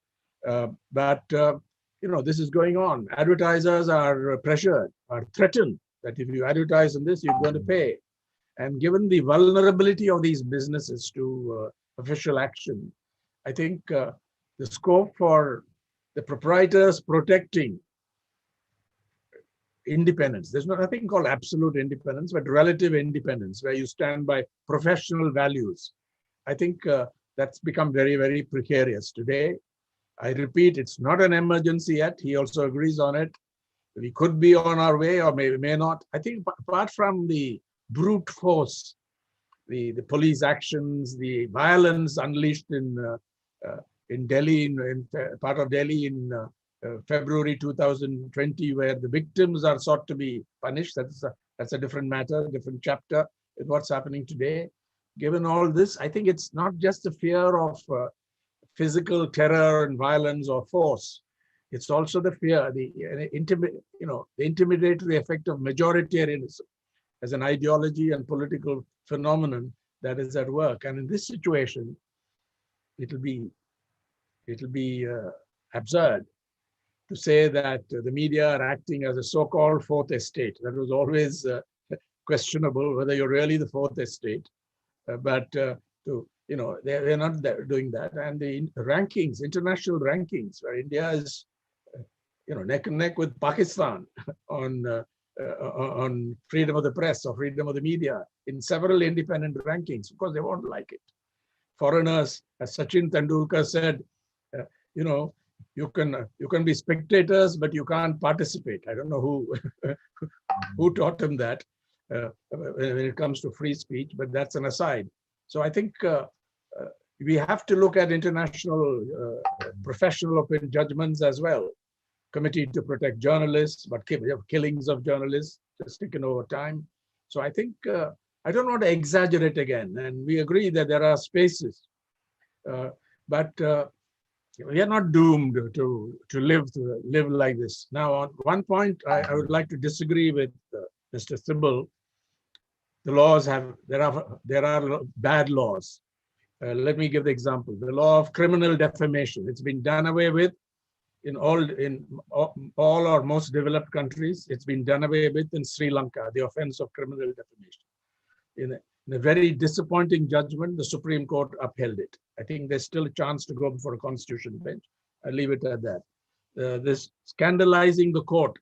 But this is going on. Advertisers are pressured, are threatened that if you advertise on this, you're going to pay. And given the vulnerability of these businesses to official action, I think the scope for the proprietors protecting independence, there's nothing called absolute independence, but relative independence, where you stand by professional values. I think that's become very, very precarious today. I repeat, it's not an emergency yet. He also agrees on it. We could be on our way, or may not. I think apart from the brute force, the police actions, the violence unleashed in Delhi, in part of Delhi in February 2020, where the victims are sought to be punished. That's a different matter, different chapter with what's happening today. Given all this, I think it's not just the fear of physical terror and violence or force. It's also the fear, the intimidatory effect of majoritarianism as an ideology and political phenomenon that is at work. And in this situation, it'll be absurd to say that the media are acting as a so-called fourth estate. That was always questionable whether you're really the fourth estate, but they're not doing that. And the rankings, international rankings, where India is neck and neck with Pakistan on freedom of the press or freedom of the media in several independent rankings, because they won't like it. Foreigners, as Sachin Tendulkar said, you can be spectators, but you can't participate. I don't know who taught him that when it comes to free speech, but that's an aside. So I think we have to look at international professional opinion judgments as well. Committee to protect journalists, but killings of journalists just taken over time. So I think I don't want to exaggerate again, and we agree that there are spaces, but we are not doomed to live like this. Now, on one point, I would like to disagree with Mr. Sibal. The laws there are bad laws. Let me give the example. The law of criminal defamation. It's been done away with in all or most developed countries. It's been done away with in Sri Lanka, the offense of criminal defamation. In a very disappointing judgment, the Supreme Court upheld it. I think there's still a chance to go before a constitutional bench. I'll leave it at that. This scandalizing the court,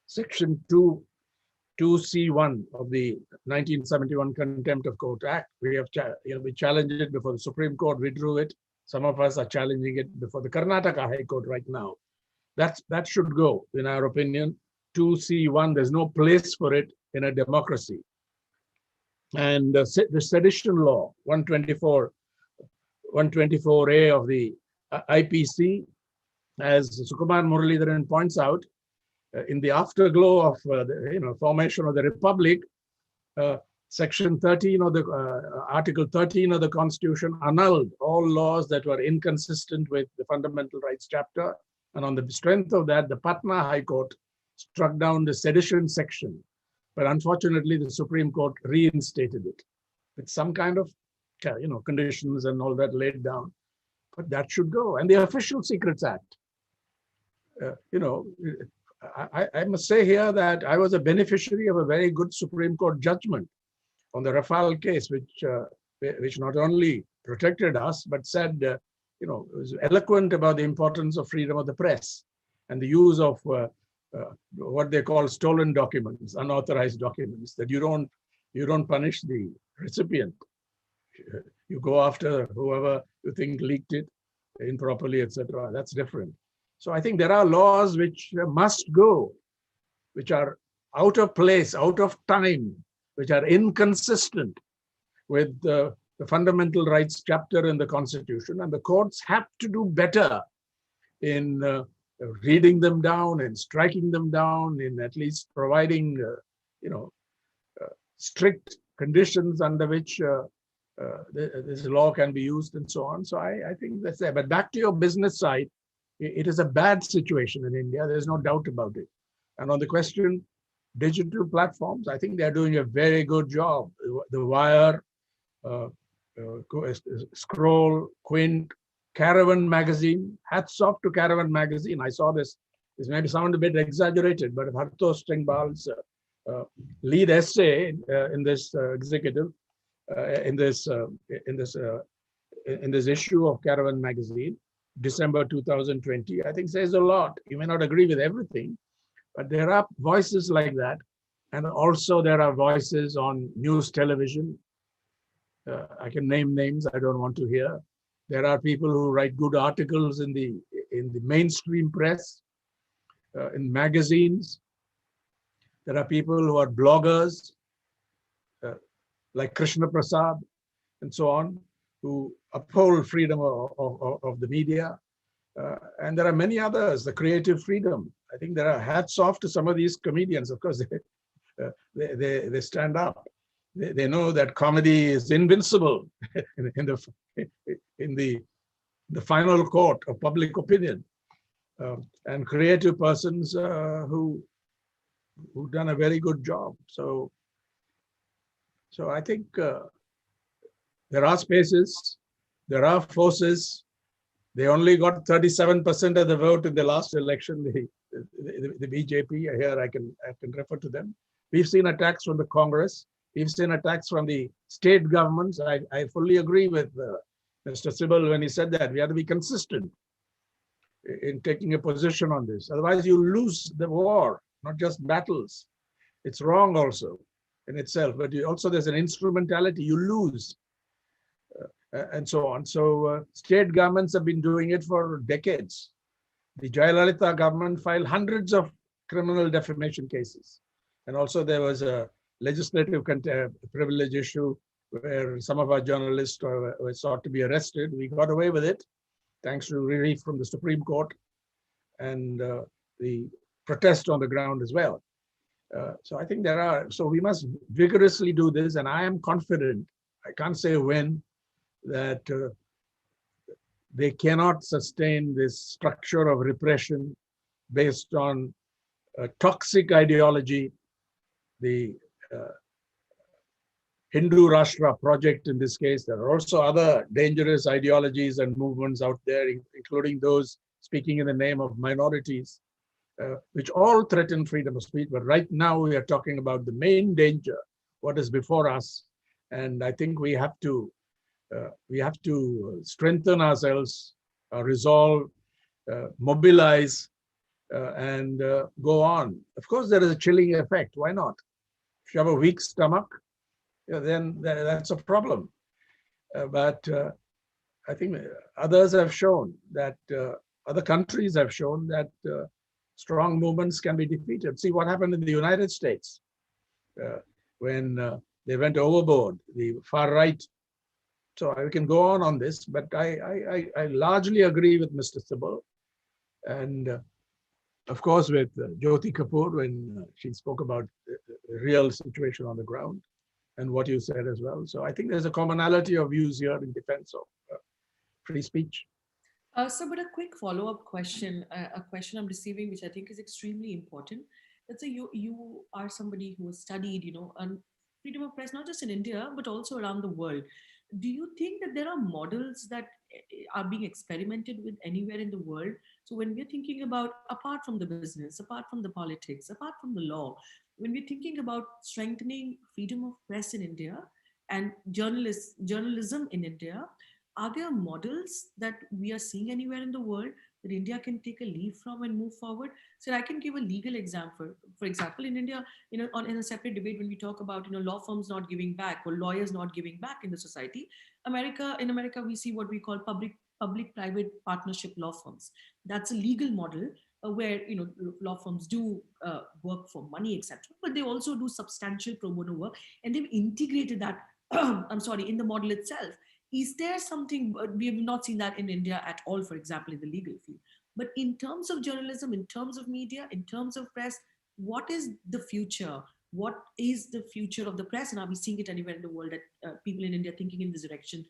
Section 2C1 of the 1971 Contempt of Court Act. We challenged it before the Supreme Court, withdrew it. Some of us are challenging it before the Karnataka High Court right now. That should go, in our opinion. 2C1, there's no place for it in a democracy. And the sedition law, 124A of the IPC, as Sukuman Muralidharan points out, in the afterglow of the formation of the Republic, Section 13 of the Article 13 of the Constitution annulled all laws that were inconsistent with the Fundamental Rights Chapter. And on the strength of that, the Patna High Court struck down the sedition section But unfortunately, the Supreme Court reinstated it with some kind of, conditions and all that laid down. But that should go. And the Official Secrets Act, I must say here that I was a beneficiary of a very good Supreme Court judgment on the Rafale case, which not only protected us, but said, was eloquent about the importance of freedom of the press and the use of what they call stolen documents, unauthorized documents, that you don't punish the recipient. You go after whoever you think leaked it improperly, etc. That's different. So I think there are laws which must go, which are out of place, out of time, which are inconsistent with the fundamental rights chapter in the Constitution. And the courts have to do better in reading them down and striking them down, in at least providing, strict conditions under which this law can be used and so on. So I think that's there. But back to your business side, it is a bad situation in India. There's no doubt about it. And on the question, digital platforms, I think they're doing a very good job. The Wire, Scroll, Quint, Caravan magazine. Hats off to Caravan magazine. I saw this. This may sound a bit exaggerated, but Hartosh Sringbal's lead essay in this executive, in this issue of Caravan magazine, December 2020, I think says a lot. You may not agree with everything, but there are voices like that. And also there are voices on news television. I can name names I don't want to hear. There are people who write good articles in the mainstream press, in magazines. There are people who are bloggers, like Krishna Prasad and so on, who uphold freedom of the media. And there are many others, the creative freedom. I think there are hats off to some of these comedians. Of course, they stand up. They know that comedy is invincible in the final court of public opinion. And creative persons who've done a very good job. So I think there are spaces, there are forces. They only got 37% of the vote in the last election. The BJP, here I can refer to them. We've seen attacks from the Congress. We've seen attacks from the state governments. I fully agree with Mr. Sibal when he said that we have to be consistent in taking a position on this. Otherwise, you lose the war, not just battles. It's wrong also in itself, but also there's an instrumentality, you lose, and so on. So state governments have been doing it for decades. The Jayalalitha government filed hundreds of criminal defamation cases. And also there was a legislative privilege issue where some of our journalists were sought to be arrested. We got away with it, thanks to relief from the Supreme Court and the protest on the ground as well. So I think so we must vigorously do this, and I am confident, I can't say when, that they cannot sustain this structure of repression based on a toxic ideology, the Hindu Rashtra project in this case. There are also other dangerous ideologies and movements out there, including those speaking in the name of minorities, which all threaten freedom of speech. But right now we are talking about the main danger, what is before us. And I think we have to strengthen ourselves, resolve, mobilize, and go on. Of course, there is a chilling effect. Why not? If you have a weak stomach, then that's a problem. But I think others have shown that, other countries have shown that strong movements can be defeated. See what happened in the United States when they went overboard, the far right. So we can go on this, but I largely agree with Mr. Sibal. And of course, with Jyoti Kapoor, when she spoke about the real situation on the ground and what you said as well. So I think there's a commonality of views here in defense of free speech. So, but a quick follow-up question, a question I'm receiving, which I think is extremely important. let's say you are somebody who has studied, on freedom of press, not just in India, but also around the world. Do you think that there are models that are being experimented with anywhere in the world? So when we're thinking about, apart from the business, apart from the politics, apart from the law, when we're thinking about strengthening freedom of press in India and journalism in India, are there models that we are seeing anywhere in the world that India can take a leaf from and move forward? So I can give a legal example. For example, in India, in a separate debate, when we talk about, law firms not giving back or lawyers not giving back in the society, in America, we see what we call public-private partnership law firms. That's a legal model where, law firms do work for money, etc. But they also do substantial pro bono work, and they've integrated that. I'm sorry, in the model itself. Is there something, we have not seen that in India at all, for example, in the legal field. But in terms of journalism, in terms of media, in terms of press, what is the future? What is the future of the press? And are we seeing it anywhere in the world that people in India thinking in this direction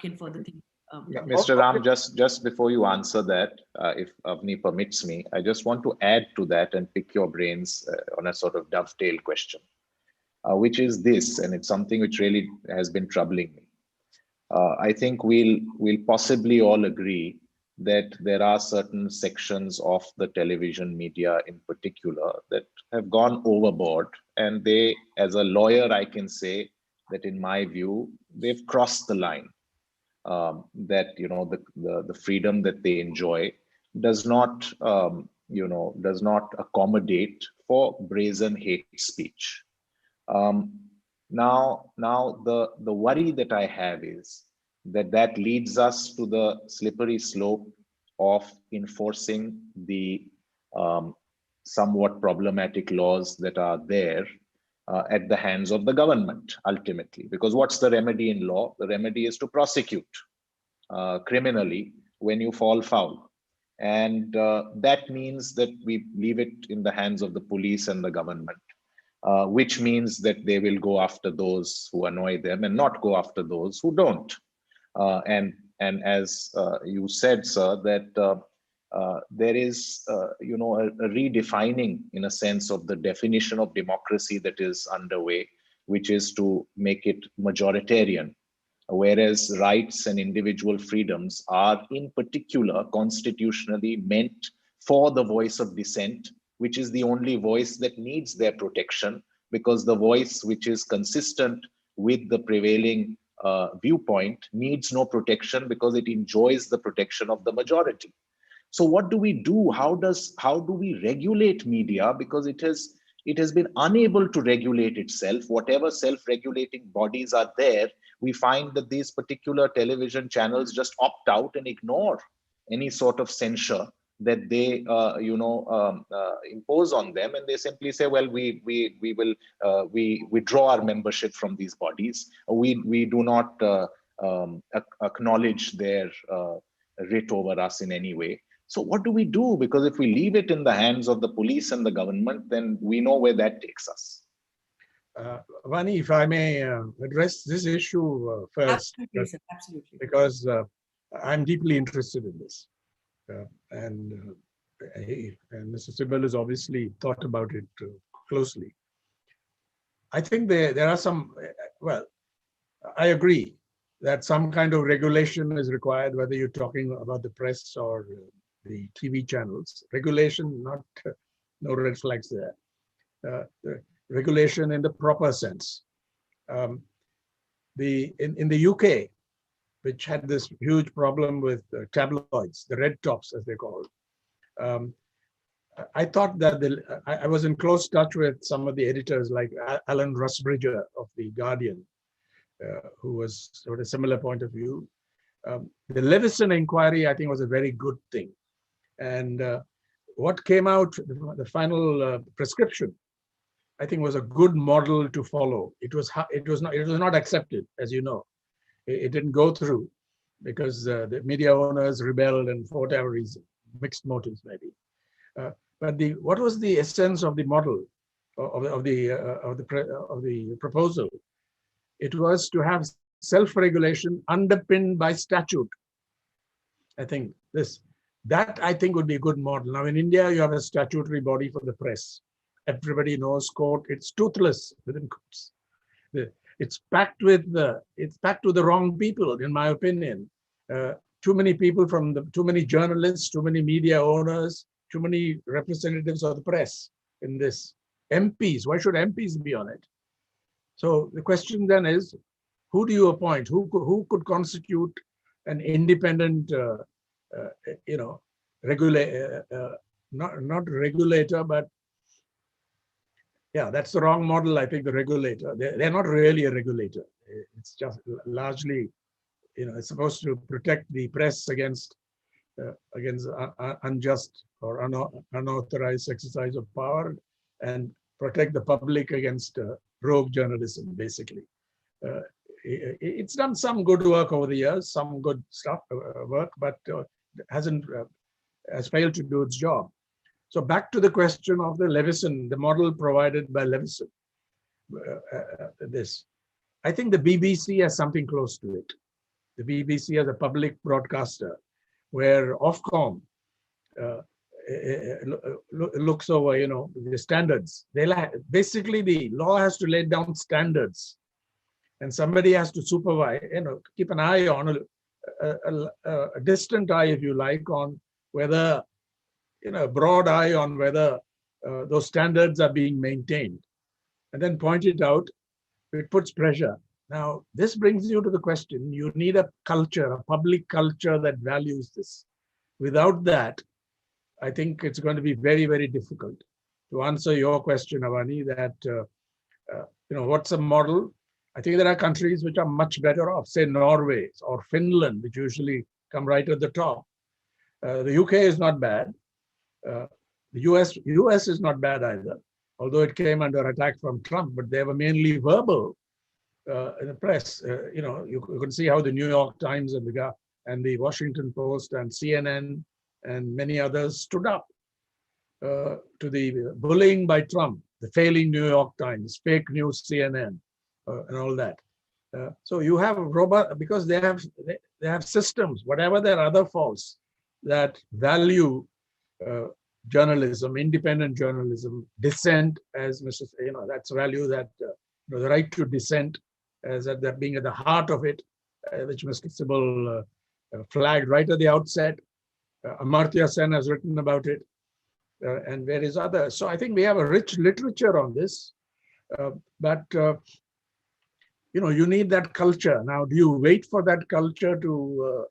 can further think? Mr. Ram, just before you answer that, if Avni permits me, I just want to add to that and pick your brains on a sort of dovetail question, which is this, and it's something which really has been troubling me. I think we'll possibly all agree that there are certain sections of the television media in particular that have gone overboard, and they, as a lawyer, I can say that in my view, they've crossed the line. That the freedom that they enjoy does not accommodate for brazen hate speech. Now the worry that I have is that leads us to the slippery slope of enforcing the somewhat problematic laws that are there at the hands of the government ultimately. Because what's the remedy in law? The remedy is to prosecute criminally when you fall foul. And that means that we leave it in the hands of the police and the government. Which means that they will go after those who annoy them and not go after those who don't. And as you said, sir, that there is, a redefining, in a sense, of the definition of democracy that is underway, which is to make it majoritarian, whereas rights and individual freedoms are in particular constitutionally meant for the voice of dissent, which is the only voice that needs their protection, because the voice which is consistent with the prevailing viewpoint needs no protection because it enjoys the protection of the majority. So what do we do? How do we regulate media? Because it has been unable to regulate itself. Whatever self-regulating bodies are there, we find that these particular television channels just opt out and ignore any sort of censure that they impose on them, and they simply say, well, we withdraw our membership from these bodies. We do not acknowledge their writ over us in any way. So what do we do? Because if we leave it in the hands of the police and the government, then we know where that takes us. Avani, if I may address this issue first, Absolutely, sir. Absolutely. Because I'm deeply interested in this. And Mr. Sibal has obviously thought about it closely. I think there are some, well, I agree that some kind of regulation is required, whether you're talking about the press or the TV channels. Regulation, no red flags there. The regulation in the proper sense. In the UK, which had this huge problem with tabloids, the red tops as they're called. I thought that I was in close touch with some of the editors like Alan Rusbridger of The Guardian, who was sort of a similar point of view. The Levison inquiry, I think, was a very good thing. And what came out, the final prescription, I think was a good model to follow. It was not accepted, as you know. It didn't go through because the media owners rebelled, and for whatever reason, mixed motives maybe. But what was the essence of the model of the proposal? It was to have self-regulation underpinned by statute. I think that would be a good model. Now in India, you have a statutory body for the press, everybody knows, quote, it's toothless, within quotes. It's packed with the wrong people, in my opinion. Too many people too many journalists, too many media owners, too many representatives of the press in this. MPs, why should MPs be on it? So the question then is, who do you appoint? Who could constitute an independent, not regulator, but yeah, that's the wrong model. I think the regulator. They're not really a regulator. It's just largely, it's supposed to protect the press against unjust or unauthorized exercise of power, and protect the public against rogue journalism, basically. It's done some good work over the years, some good stuff, work, but has failed to do its job. So back to the question of the Levison, the model provided by Levison. I think the BBC has something close to it. The BBC as a public broadcaster, where Ofcom looks over, the standards. Basically, the law has to lay down standards, and somebody has to supervise, keep an eye on a distant eye, if you like, on whether, a broad eye on whether those standards are being maintained, and then point it out. It puts pressure. Now, this brings you to the question, you need a culture, a public culture that values this. Without that, I think it's going to be very, very difficult. To answer your question, Avani, that, what's a model? I think there are countries which are much better off, say Norway or Finland, which usually come right at the top. The UK is not bad. The US is not bad either, although it came under attack from Trump, but they were mainly verbal in the press. You can see how the New York Times and the Washington Post and CNN and many others stood up to the bullying by Trump, the failing New York Times, fake news CNN, and all that. So you have robust, because they have systems, whatever their other faults, that value journalism, independent journalism, dissent, as Mr. That's value that the right to dissent, as that being at the heart of it, which Mr. Sibal flagged right at the outset. Amartya Sen has written about it, and various others. So I think we have a rich literature on this, but you need that culture. Now, do you wait for that culture to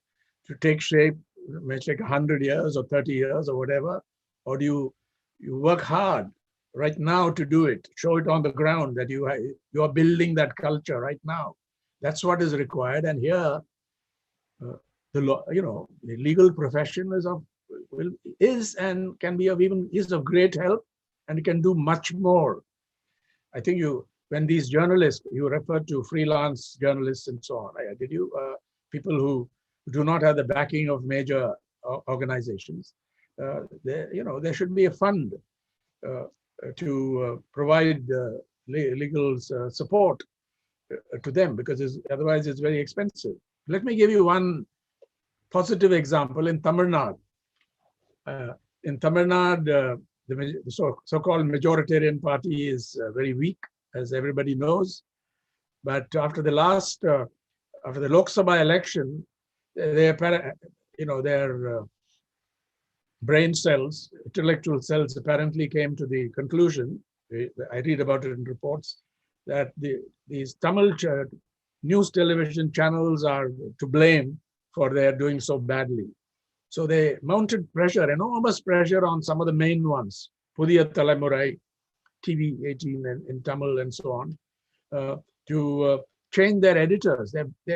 take shape? It may take 100 years or 30 years or whatever, or do you work hard right now to do it? Show it on the ground that you are building that culture right now. That's what is required. And here, the law, the legal profession is and can be is of great help, and can do much more. I think when these journalists, you refer to freelance journalists and so on. Did you people who do not have the backing of major organizations? There should be a fund to provide legal support to them, because otherwise it's very expensive. Let me give you one positive example in Tamil Nadu. In Tamil Nadu, the so-called majoritarian party is very weak, as everybody knows. But after the Lok Sabha election, their brain cells, intellectual cells, apparently came to the conclusion, I read about it in reports, that these Tamil news television channels are to blame for their doing so badly. So they mounted pressure, enormous pressure on some of the main ones, Pudhiya Thalamurai, TV 18 in Tamil and so on, to change their editors.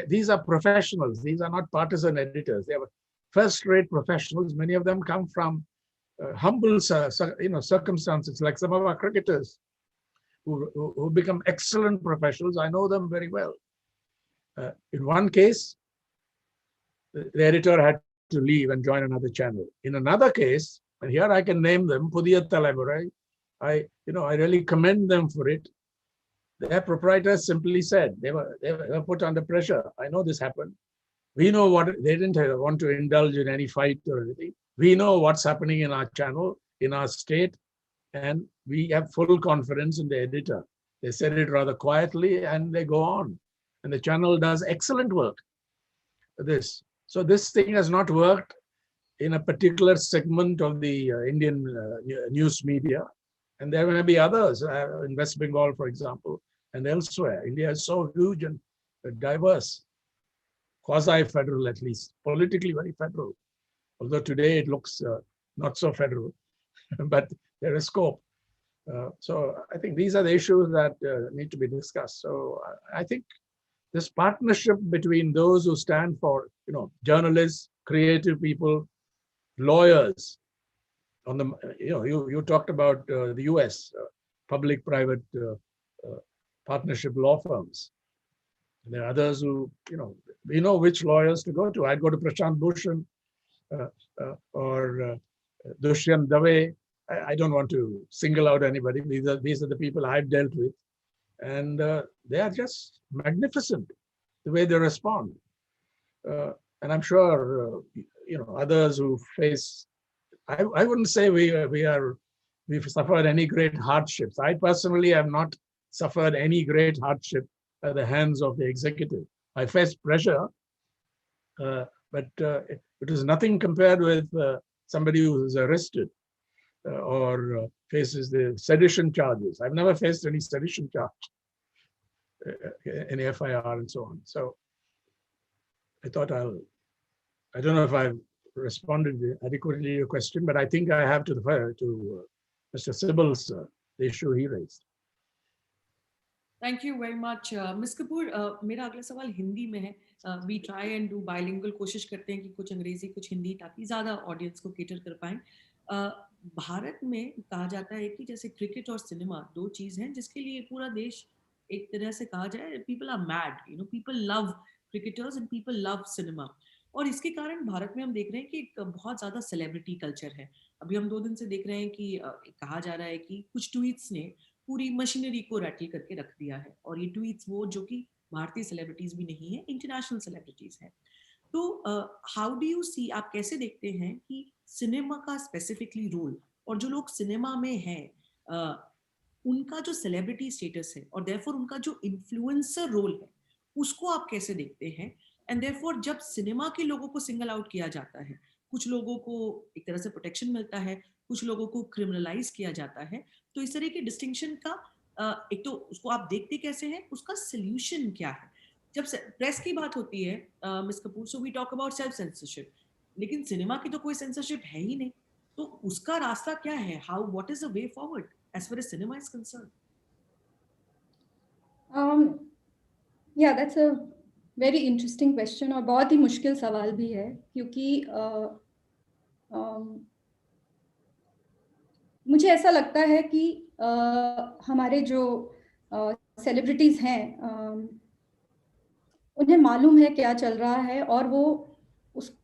These are professionals. These are not partisan editors. They are first-rate professionals. Many of them come from humble circumstances, like some of our cricketers who become excellent professionals. I know them very well. In one case, the editor had to leave and join another channel. In another case, and here I can name them, Pudhiya Thalamurai, I really commend them for it. Their proprietors simply said they were put under pressure. I know this happened. We know what they didn't want to indulge in any fight or anything. We know what's happening in our channel, in our state. and we have full confidence in the editor. They said it rather quietly and they go on. And the channel does excellent work. So this thing has not worked in a particular segment of the Indian news media. And there may be others, in West Bengal, for example, and elsewhere. India is so huge and diverse, quasi-federal at least, politically very federal. Although today it looks not so federal, but there is scope. So I think these are the issues that need to be discussed. So I think this partnership between those who stand for, journalists, creative people, lawyers, on the, you talked about the US, public-private partnership law firms. And there are others who, we know which lawyers to go to. I'd go to Prashant Bhushan or Dushyant Dave. I don't want to single out anybody. These are the people I've dealt with. And they are just magnificent, the way they respond. And I'm sure, others who face, I wouldn't say we've suffered any great hardships. I personally have not suffered any great hardship at the hands of the executive. I faced pressure, but it is nothing compared with somebody who is arrested or faces the sedition charges. I've never faced any sedition charge, any FIR and so on. So I thought I don't know if I've responded adequately to your question, but I think I have to refer to Mr. Sibal's the issue he raised. Thank you very much, Ms. Kapoor. मेरा अगला सवाल हिंदी में है. We try and do bilingual. कोशिश करते हैं कि कुछ अंग्रेजी कुछ हिंदी ताकि ज़्यादा ऑडियंस को केटर कर पाएं. भारत में कहा जाता है कि जैसे क्रिकेट और सिनेमा दो चीज़ हैं जिसके लिए पूरा देश एक तरह से कहा जाए people are mad, people love cricketers and people love cinema. और इसके कारण भारत में हम देख रहे हैं कि एक बहुत ज़्यादा सेलिब्रिटी कल्चर है. अभी हम 2 दिन से देख रहे हैं कि कहा जा रहा है कि कुछ ट्वीट्स ने पूरी मशीनरी को रैटल करके रख दिया है. और ये ट्वीट्स वो जो कि भारतीय सेलिब्रिटीज भी नहीं है, इंटरनेशनल सेलिब्रिटीज हैं. तो हाउ डू यू सी, आप कैसे देखते हैं कि सिनेमा का स्पेसिफिकली रोल और जो लोग सिनेमा में हैं उनका जो सेलिब्रिटी स्टेटस है और देयरफॉर उनका जो इन्फ्लुएंसर रोल है उसको आप कैसे देखते हैं? एंड देयरफॉर जब सिनेमा के लोगों को सिंगल आउट किया जाता है, कुछ लोगों को एक तरह से प्रोटेक्शन मिलता है, कुछ लोगों को क्रिमिनलाइज किया जाता है, तो इस तरह के डिस्टिंक्शन का एक तो उसको आप देखते कैसे हैं, उसका सोल्यूशन क्या है? जब प्रेस की बात होती है Miss Kapoor, so we talk about self censorship, लेकिन सिनेमा की तो कोई सेंसरशिप है ही नहीं, तो उसका रास्ता क्या है? How, what is the way forward as far as cinema is concerned? या that's a very interesting question और बहुत ही मुश्किल सवाल भी है, क्योंकि मुझे ऐसा लगता है कि हमारे जो सेलिब्रिटीज़ हैं उन्हें मालूम है क्या चल रहा है और वो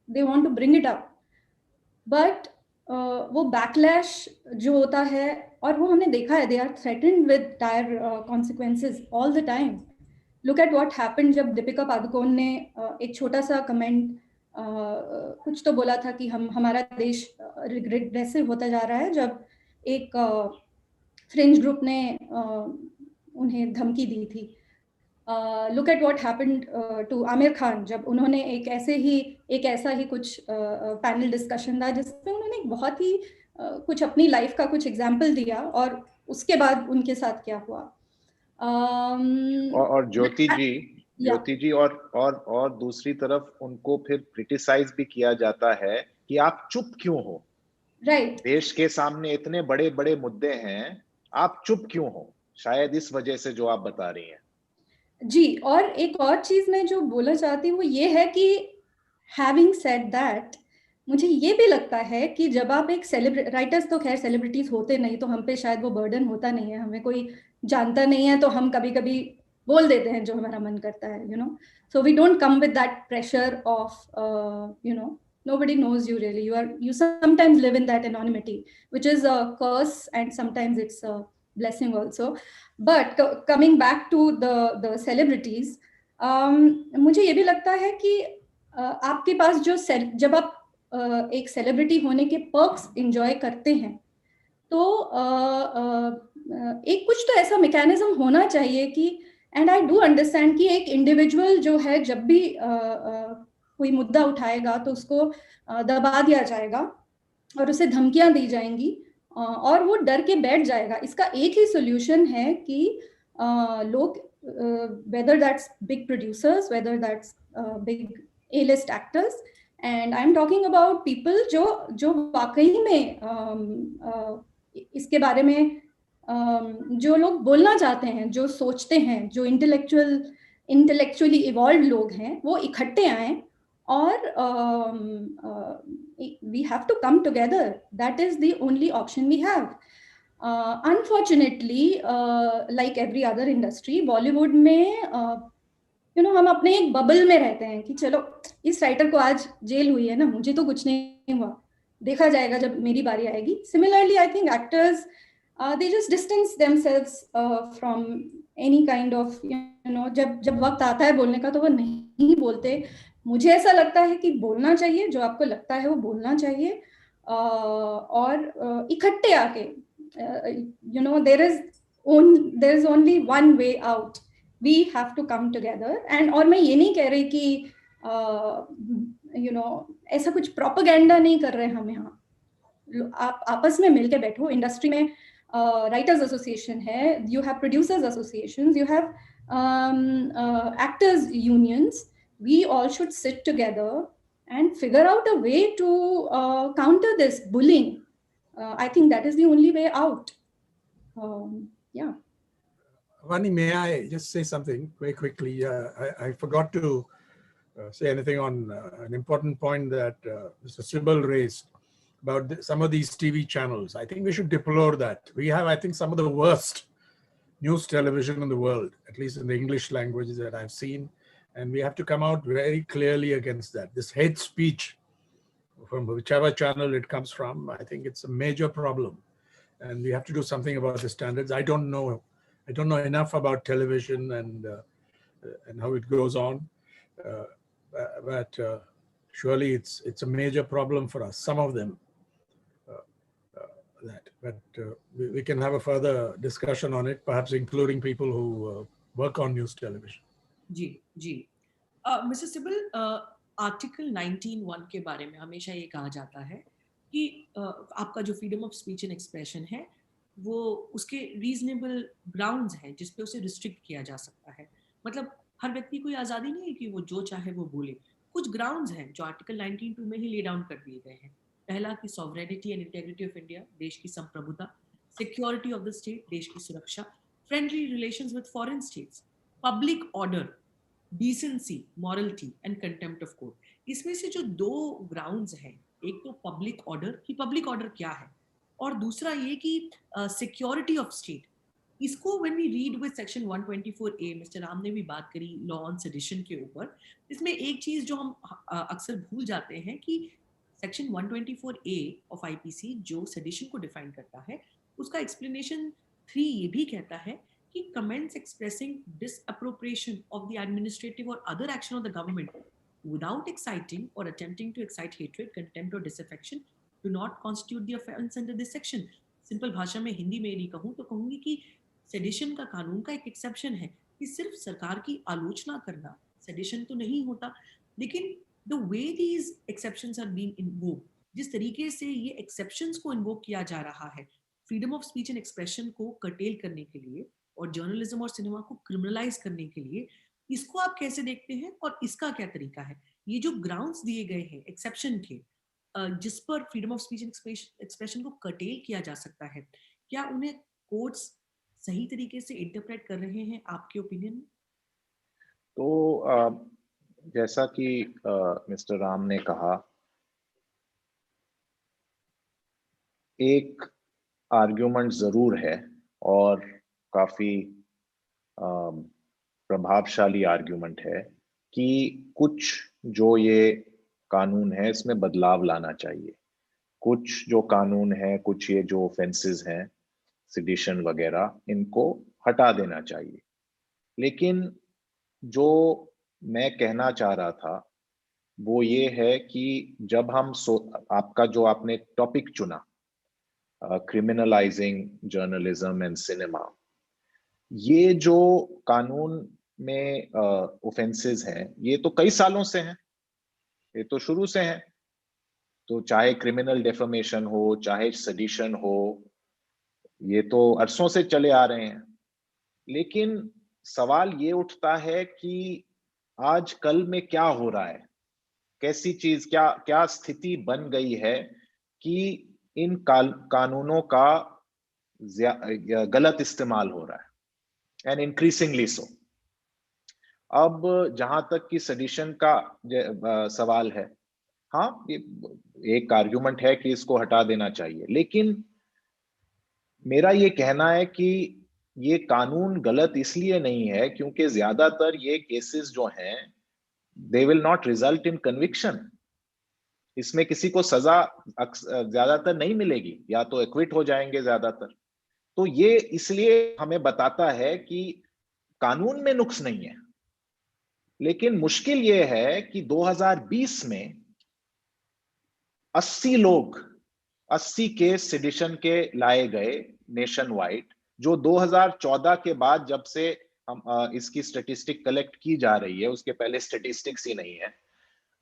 they want to bring it up, but वो बैकलैश जो होता है, और वो हमने देखा है, they are threatened with dire consequences all the time. Look at what happened जब दीपिका पादुकोण ने एक छोटा सा कमेंट कुछ तो बोला था कि हमारा देश रिग्रेसिव होता जा रहा है, जब एक फ्रिंज ग्रुप ने उन्हें धमकी दी थी. Look at what happened to Aamir Khan जब उन्होंने एक ऐसा ही कुछ पैनल डिस्कशन था जिसमें उन्होंने बहुत ही कुछ अपनी लाइफ का कुछ एग्जाम्पल दिया और उसके बाद उनके साथ क्या हुआ. और ज्योति जी और दूसरी तरफ उनको फिर क्रिटिसाइज भी किया जाता है कि आप चुप क्यों हो. राइट. देश के सामने इतने बड़े बड़े मुद्दे हैं, आप चुप क्यों हो? शायद इस वजह से जो आप बता रही हैं. जी, और एक और चीज मैं जो बोलना चाहती हूँ वो ये है कि हैविंग सेड दैट, मुझे ये भी लगता है कि जब आप एक राइटर्स तो खैर सेलिब्रिटीज होते नहीं, तो हम पे शायद वो बर्डन होता नहीं है, हमें कोई जानता नहीं है तो हम कभी कभी बोल देते हैं जो हमारा मन करता है, so we don't come with that pressure of nobody knows you really. You sometimes live in that anonymity, which is a curse and sometimes it's a blessing also. But coming back to the celebrities, मुझे ये भी लगता है कि आपके पास जो जब आप एक सेलिब्रिटी होने के पर्क्स एंजॉय करते हैं, तो एक कुछ तो ऐसा मैकेनिज्म होना चाहिए कि, एंड आई डू अंडरस्टैंड कि एक इंडिविजुअल जो है जब भी कोई मुद्दा उठाएगा तो उसको दबा दिया जाएगा और उसे धमकियां दी जाएंगी और वो डर के बैठ जाएगा। इसका एक ही सोल्यूशन है कि लोग, whether that's big producers, whether that's big A-list actors, and I'm talking about people जो वाकई में इसके बारे में जो लोग बोलना चाहते हैं, जो सोचते हैं, जो इंटेलेक्चुअली इवॉल्व लोग हैं, वो इकट्ठे आए और we have to come together. That is the only option we have. Unfortunately, like every other industry, Bollywood में हम अपने एक बबल में रहते हैं कि चलो इस राइटर को आज जेल हुई है ना, मुझे तो कुछ नहीं हुआ, देखा जाएगा जब मेरी बारी आएगी. Similarly, I think actors, they just distance themselves from any kind of, जब वक्त आता है बोलने का तो वो नहीं बोलते. मुझे ऐसा लगता है कि बोलना चाहिए, जो आपको लगता है वो बोलना चाहिए और इकट्ठे आके, there is only one way out. We have to come together. And और मैं ये नहीं कह रही कि ऐसा कुछ प्रोपेगेंडा नहीं कर रहे हम यहाँ. आप आपस में मिलके बैठो. इंडस्ट्री में राइटर्स एसोसिएशन है, you have producers associations, you have actors unions. We all should sit together and figure out a way to counter this bullying. I think that is the only way out. Yeah. Avani, may I just say something very quickly? I forgot to say anything on an important point that Mr. Sibal raised about some of these TV channels. I think we should deplore that. We have, I think, some of the worst news television in the world, at least in the English languages that I've seen. And we have to come out very clearly against that. This hate speech, from whichever channel it comes from, I think it's a major problem. And we have to do something about the standards. I don't know enough about television and how it goes on, but surely it's a major problem for us. Some of them, but we can have a further discussion on it, perhaps including people who work on news television. जी जी. Mrs Sibal, article 19(1) के बारे में हमेशा ये कहा जाता है कि आपका जो freedom of speech and expression है वो उसके रीजनेबल ग्राउंड्स हैं जिस पे उसे रिस्ट्रिक्ट किया जा सकता है. मतलब हर व्यक्ति को आज़ादी नहीं है कि वो जो चाहे वो बोले. कुछ ग्राउंड्स हैं जो आर्टिकल 19(2) में ही ले डाउन कर दिए गए हैं. पहला कि sovereignty and integrity of India, देश की संप्रभुता, सिक्योरिटी ऑफ द स्टेट, देश की सुरक्षा, friendly relations with foreign states, public order, decency, morality and contempt of court. इसमें से जो दो ग्राउंड्स हैं, एक तो पब्लिक ऑर्डर कि पब्लिक ऑर्डर क्या है, और दूसरा ये कि सिक्योरिटी ऑफ स्टेट. इसको when we read with section 124A, Mr Ram ने भी बात करी लॉ ऑन सेडिशन के ऊपर. इसमें एक चीज जो हम अक्सर भूल जाते हैं कि सेक्शन 124A ऑफ आईपीसी जो सेडिशन को डिफाइन करता है, उसका एक्सप्लेनेशन 3 ये भी कहता है कि comments expressing disapprobation of the administrative or other action of the government without exciting or attempting to excite hatred, contempt or disaffection do not constitute the offense under this section. Simple भाषा में हिंदी में यदि कहूँ तो कहूँगी कि sedition का कानून का एक एक्सेप्शन है कि सिर्फ सरकार की आलोचना करना सेडिशन तो नहीं होता, लेकिन the way these exceptions are being invoked, जिस तरीके से ये एक्सेप्शंस को इन्वोक किया जा रहा है freedom of speech and expression को कर्टेल करने के लिए और जर्नलिज्म और सिनेमा को क्रिमिनलाइज करने के लिए, इसको आप कैसे देखते हैं और इसका क्या तरीका है? ये जो ग्राउंड्स दिए गए हैं एक्सेप्शन के, जिस पर freedom of speech and expression को कर्टेल किया जा सकता है, क्या उन्हें कोर्ट्स सही तरीके से इंटरप्रेट कर रहे हैं आपके ओपिनियन में? तो जैसा कि मिस्टर राम ने कहा, एक आर्ग्यूमेंट जरूर है और काफी प्रभावशाली आर्ग्यूमेंट है कि कुछ जो ये कानून है इसमें बदलाव लाना चाहिए. कुछ जो कानून है, कुछ ये जो ऑफेंसेस हैं, सेडिशन वगैरह, इनको हटा देना चाहिए. लेकिन जो मैं कहना चाह रहा था वो ये है कि जब हम आपका जो आपने टॉपिक चुना Criminalizing Journalism and Cinema, ये जो कानून में ऑफेंसेस हैं, ये तो कई सालों से हैं, ये तो शुरू से हैं। तो चाहे क्रिमिनल डेफमेशन हो, चाहे सेडिशन हो, ये तो अरसों से चले आ रहे हैं। लेकिन सवाल ये उठता है कि आज कल में क्या हो रहा है, कैसी चीज, क्या क्या स्थिति बन गई है कि इन कानूनों का गलत इस्तेमाल हो रहा है, एंड इंक्रीजिंगली सो। अब जहां तक कि सेडिशन का सवाल है, हाँ, एक आर्गुमेंट है कि इसको हटा देना चाहिए, लेकिन मेरा ये कहना है कि ये कानून गलत इसलिए नहीं है क्योंकि ज्यादातर ये केसेस जो हैं, they will not result in conviction. इसमें किसी को सजा ज्यादातर नहीं मिलेगी, या तो एक्विट हो जाएंगे ज्यादातर। तो ये इसलिए हमें बताता है कि कानून में नुक्स नहीं है। लेकिन मुश्किल ये है कि 2020 में 80 केस सेडिशन के लाए गए नेशन वाइड, जो 2014 के बाद, जब से हम इसकी स्टेटिस्टिक कलेक्ट की जा रही है, उसके पहले स्टेटिस्टिक्स ही नहीं है,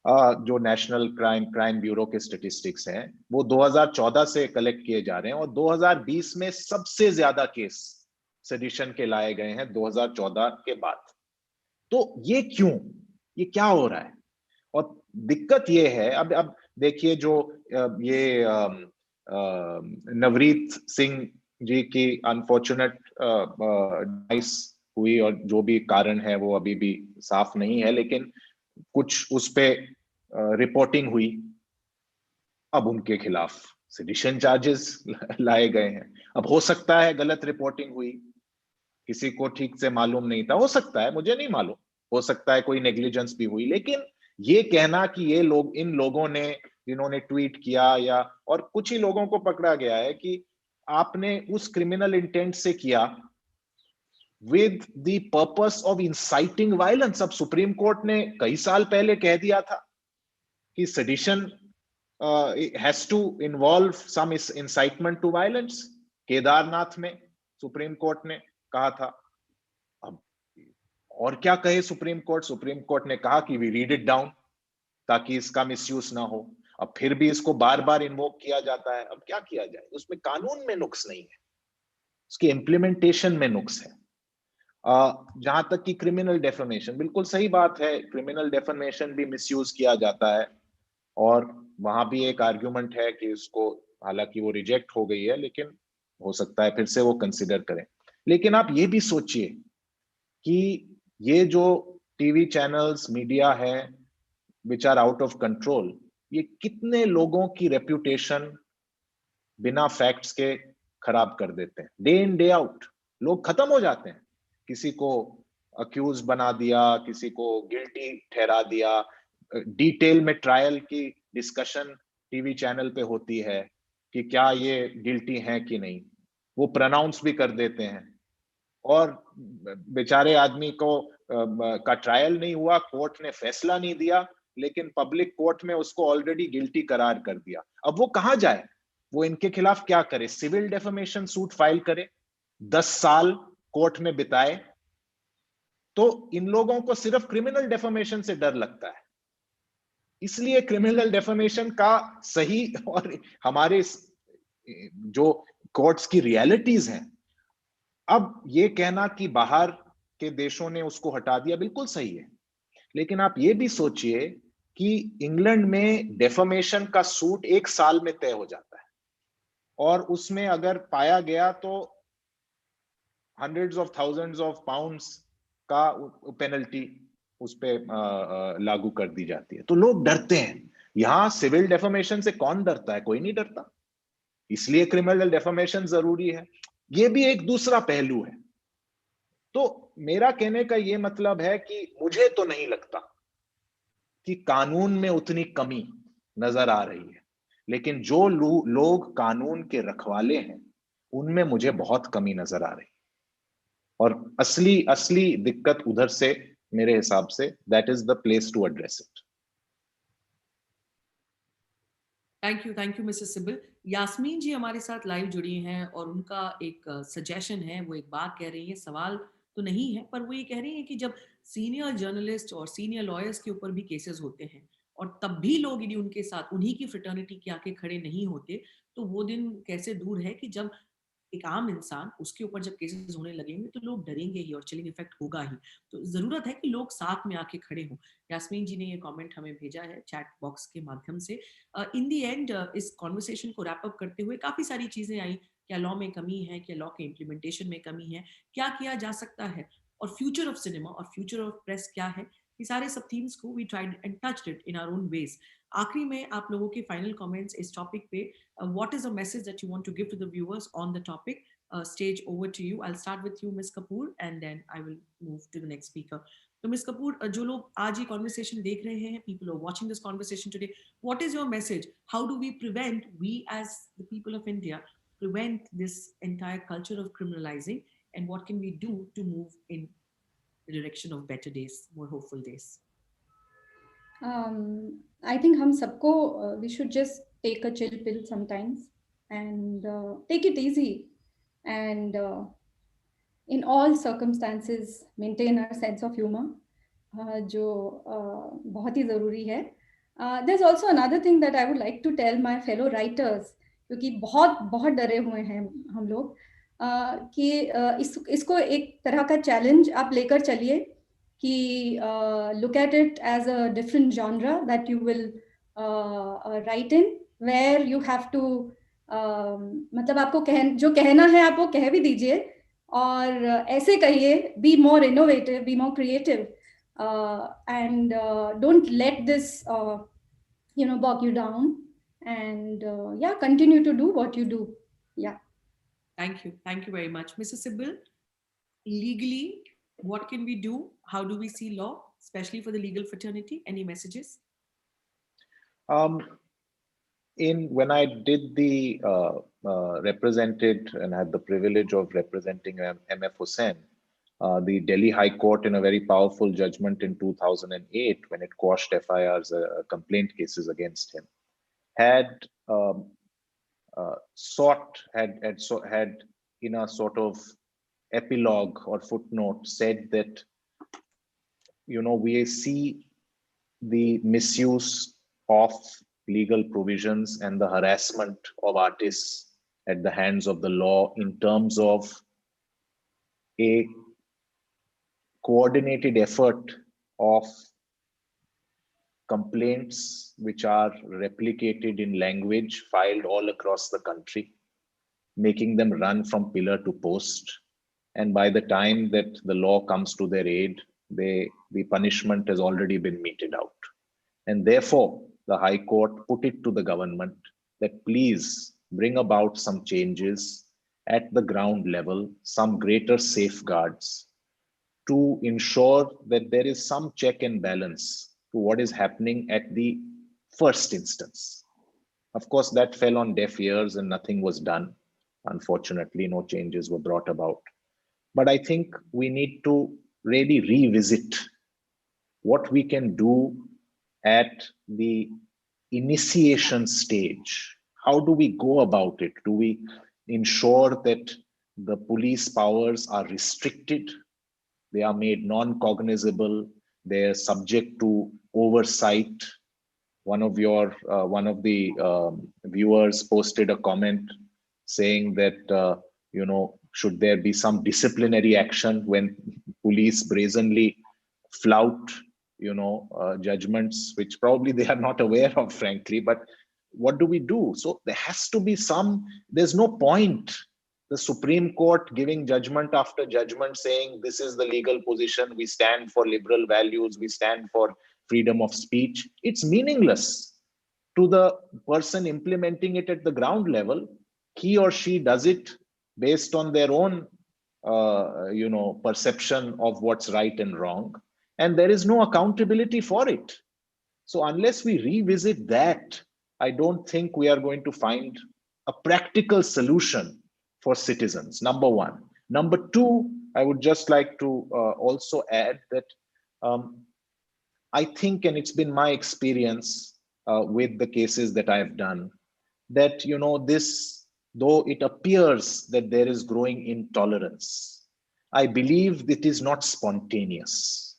जो नेशनल क्राइम ब्यूरो के स्टेटिस्टिक्स हैं, वो 2014 से कलेक्ट किए जा रहे हैं, और 2020 में सबसे ज्यादा केस सेडिशन के लाए गए हैं 2014 के बाद। तो ये क्यों, ये क्या हो रहा है? और दिक्कत ये है, अब देखिए, जो ये नवरीत सिंह जी की अनफॉर्चुनेट डिवाइस हुई, और जो भी कारण है वो अभी भी साफ नहीं है, लेकिन कुछ उस पे रिपोर्टिंग हुई। अब उनके खिलाफ सेडिशन चार्जेस लाए गए हैं। अब हो सकता है गलत रिपोर्टिंग हुई, किसी को ठीक से मालूम नहीं था, हो सकता है, मुझे नहीं मालूम, हो सकता है कोई नेग्लिजेंस भी हुई। लेकिन ये कहना कि ये लोग, इन लोगों ने जिन्होंने ट्वीट किया, या और कुछ ही लोगों को पकड़ा गया है कि आपने उस क्रिमिनल इंटेंट से किया with the purpose of inciting violence. अब सुप्रीम कोर्ट ने कई साल पहले कह दिया था कि sedition has to involve some incitement to violence. Kedarnath में सुप्रीम कोर्ट ने कहा था। अब और क्या कहे सुप्रीम कोर्ट? सुप्रीम कोर्ट ने कहा कि वी रीड इट डाउन ताकि इसका मिसयूज ना हो। अब फिर भी इसको बार बार इन्वोक किया जाता है। अब क्या किया जाए? उसमें कानून में नुक्स नहीं है, उसकी इंप्लीमेंटेशन में नुक्स है। जहां तक कि क्रिमिनल डेफमेशन, बिल्कुल सही बात है, क्रिमिनल डेफमेशन भी मिसयूज किया जाता है, और वहां भी एक आर्ग्यूमेंट है कि उसको, हालांकि वो रिजेक्ट हो गई है, लेकिन हो सकता है फिर से वो कंसिडर करें। लेकिन आप ये भी सोचिए कि ये जो टीवी चैनल्स, मीडिया है, which are out of control, ये कितने लोगों की रेप्यूटेशन बिना फैक्ट्स के खराब कर देते हैं। डे इन डे आउट लोग खत्म हो जाते हैं। किसी को अक्यूज बना दिया, किसी को गिल्टी ठहरा दिया, डिटेल में ट्रायल की डिस्कशन टीवी चैनल पे होती है कि क्या ये गिल्टी है कि नहीं, वो प्रोनाउंस भी कर देते हैं, और बेचारे आदमी को का ट्रायल नहीं हुआ, कोर्ट ने फैसला नहीं दिया, लेकिन पब्लिक कोर्ट में उसको ऑलरेडी गिल्टी करार कर दिया। अब वो कहां जाए? वो इनके खिलाफ क्या करे? सिविल डेफमेशन सूट फाइल करे, 10 साल कोर्ट में बिताए। तो इन लोगों को सिर्फ क्रिमिनल डेफमेशन से डर लगता है। इसलिए क्रिमिनल डेफमेशन का सही, और हमारे जो कोर्ट्स की रियलिटीज हैं, अब ये कहना कि बाहर के देशों ने उसको हटा दिया, बिल्कुल सही है। लेकिन आप ये भी सोचिए कि इंग्लैंड में डेफमेशन का सूट 1 साल में तय हो जाता है, और उसमें अगर पाया गया तो hundreds of thousands of pounds का पेनल्टी उस पे लागू कर दी जाती है। तो लोग डरते हैं। यहां सिविल डेफमेशन से कौन डरता है? कोई नहीं डरता। इसलिए क्रिमिनल डेफमेशन जरूरी है। ये भी एक दूसरा पहलू है। तो मेरा कहने का ये मतलब है कि मुझे तो नहीं लगता कि कानून में उतनी कमी नजर आ रही है, लेकिन जो लोग कानून के रखवाले हैं, उनमें मुझे बहुत कमी नजर आ रही है। और असली दिक्कत उधर से, मेरे हिसाब से, that is the place to address it. Thank you, Mr. Sibal. Yasmin ji हमारे साथ लाइव जुड़ी हैं और उनका एक सजेशन है, वो एक बात कह रही है, सवाल तो नहीं है, पर वो ये कह रही है कि जब सीनियर जर्नलिस्ट और सीनियर लॉयर्स के ऊपर भी केसेस होते हैं और तब भी लोग यदि उनके साथ उन्हीं की फ्रेटर्निटी के आके खड़े नहीं होते, तो वो दिन कैसे दूर है कि जब एक आम इंसान उसके ऊपर जब केसेस होने लगेंगे तो लोग डरेंगे ही और चिलिंग इफेक्ट होगा ही। तो जरूरत है कि लोग साथ में आके खड़े हों। यास्मीन जी ने ये कमेंट हमें भेजा है चैट बॉक्स के माध्यम से। इन दी एंड इस कॉन्वर्सेशन को रैप अप करते हुए काफी सारी चीजें आई। क्या लॉ में कमी है, क्या लॉ के इम्प्लीमेंटेशन में कमी है, क्या किया जा सकता है, और फ्यूचर ऑफ सिनेमा और फ्यूचर ऑफ प्रेस क्या है, ये सारे सब थीम्स को we tried and touched it in our own ways. आखिरी में आप लोगों के फाइनल कमेंट्स इस टॉपिक पे, what is a message that you want to give to the viewers on the topic? Stage over to you. I'll start with you, Ms. Kapoor, and then I will move to the next speaker. तो miss Kapoor, जो लोग आज ये conversation देख रहे हैं, people are watching this conversation today, what is your message? How do we prevent, we as the people of India, prevent this entire culture of criminalizing, and what can we do to move in the direction of better days, more hopeful days? I think हम सबको we should just take a chill pill sometimes and take it easy and in all circumstances maintain our sense of humor, जो बहुत ही ज़रूरी है. There's also another thing that I would like to tell my fellow writers, क्योंकि बहुत बहुत डरे हुए हैं हम लोग, कि इसको एक तरह का चैलेंज आप लेकर चलिए कि look at it as a different genre that you will write in, where you have to मतलब आपको जो कहना है आप वो कह भी दीजिए, और ऐसे कहिए, be more innovative, be more creative, and don't let this bog you down, and yeah, continue to do what you do. Yeah. Thank you very much, Mrs. Sibal. Legally, what can we do? How do we see law, especially for the legal fraternity? Any messages? When I did the represented and had the privilege of representing MF Hussain, the Delhi High Court, in a very powerful judgment in 2008, when it quashed FIRs, complaint cases against him, had in a sort of epilogue or footnote said that, we see the misuse of legal provisions and the harassment of artists at the hands of the law in terms of a coordinated effort of complaints which are replicated in language filed all across the country, making them run from pillar to post. And by the time that the law comes to their aid, the punishment has already been meted out. And therefore, the High Court put it to the government that please bring about some changes at the ground level, some greater safeguards to ensure that there is some check and balance to what is happening at the first instance. Of course, that fell on deaf ears and nothing was done. Unfortunately, no changes were brought about. But I think we need to really revisit what we can do at the initiation stage. How do we go about it? Do we ensure that the police powers are restricted? They are made non-cognizable. They're subject to oversight. One of the viewers posted a comment saying that should there be some disciplinary action when police brazenly flout judgments which probably they are not aware of, frankly. But what do we do? So there has to be there's no point the Supreme Court giving judgment after judgment saying this is the legal position, we stand for liberal values, we stand for freedom of speech. It's meaningless to the person implementing it at the ground level. He or she does it based on their own perception of what's right and wrong, and there is no accountability for it. So unless we revisit that, I don't think we are going to find a practical solution for citizens, number one. Number two, I would just like to also add that I think, and it's been my experience with the cases that I've done, that, this, though it appears that there is growing intolerance, I believe it is not spontaneous.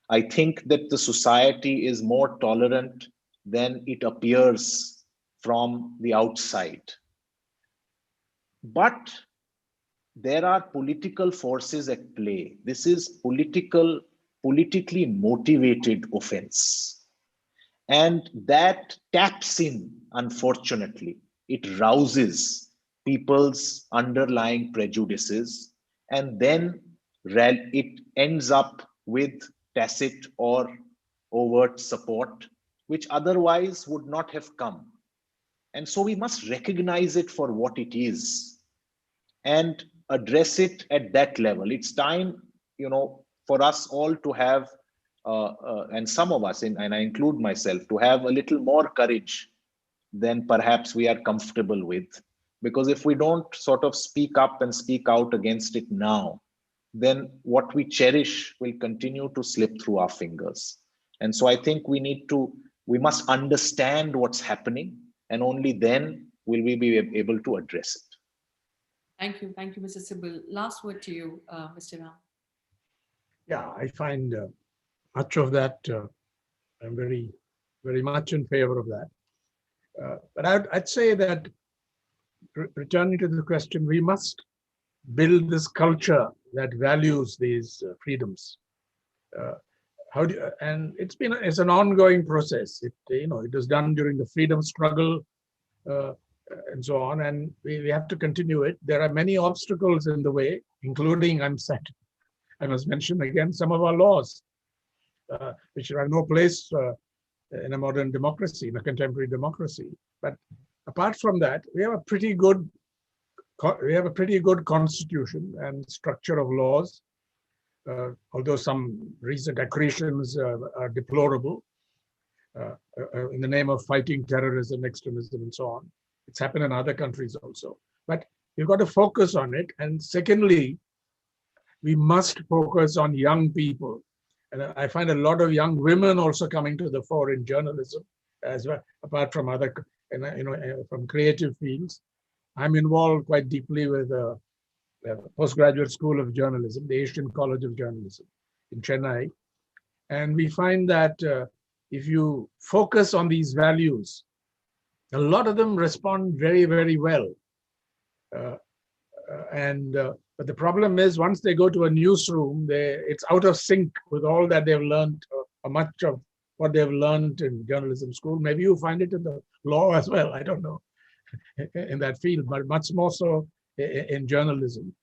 I think that the society is more tolerant than it appears from the outside. But there are political forces at play. This is politically motivated offense. And that taps in, unfortunately. It rouses people's underlying prejudices, and then it ends up with tacit or overt support, which otherwise would not have come. And so we must recognize it for what it is and address it at that level. It's time, for us all to have, and some of us, and I include myself, to have a little more courage than perhaps we are comfortable with. Because if we don't sort of speak up and speak out against it now, then what we cherish will continue to slip through our fingers. And so I think we must understand what's happening, and only then will we be able to address it. Thank you, Mr. Sibal. Last word to you, Mr. Ram. Yeah, I find much of that, I'm very, very much in favor of that. But I'd say that, returning to the question, we must build this culture that values these freedoms. And it's an ongoing process. It was done during the freedom struggle and so on, and we have to continue it. There are many obstacles in the way, including, I must mention again, some of our laws, which are no place in a modern democracy, in a contemporary democracy. But apart from that, we have a pretty good constitution and structure of laws, although some recent accretions are deplorable in the name of fighting terrorism, extremism, and so on. It's happened in other countries also. But you've got to focus on it. And secondly, we must focus on young people. And I find a lot of young women also coming to the fore in journalism as well, apart from other, from creative fields. I'm involved quite deeply with the Postgraduate School of Journalism, the Asian College of Journalism in Chennai. And we find that if you focus on these values, a lot of them respond very, very well. But the problem is, once they go to a newsroom, it's out of sync with all that they've learned, or much of what they've learned in journalism school. Maybe you find it in the law as well, I don't know, in that field, but much more so in journalism.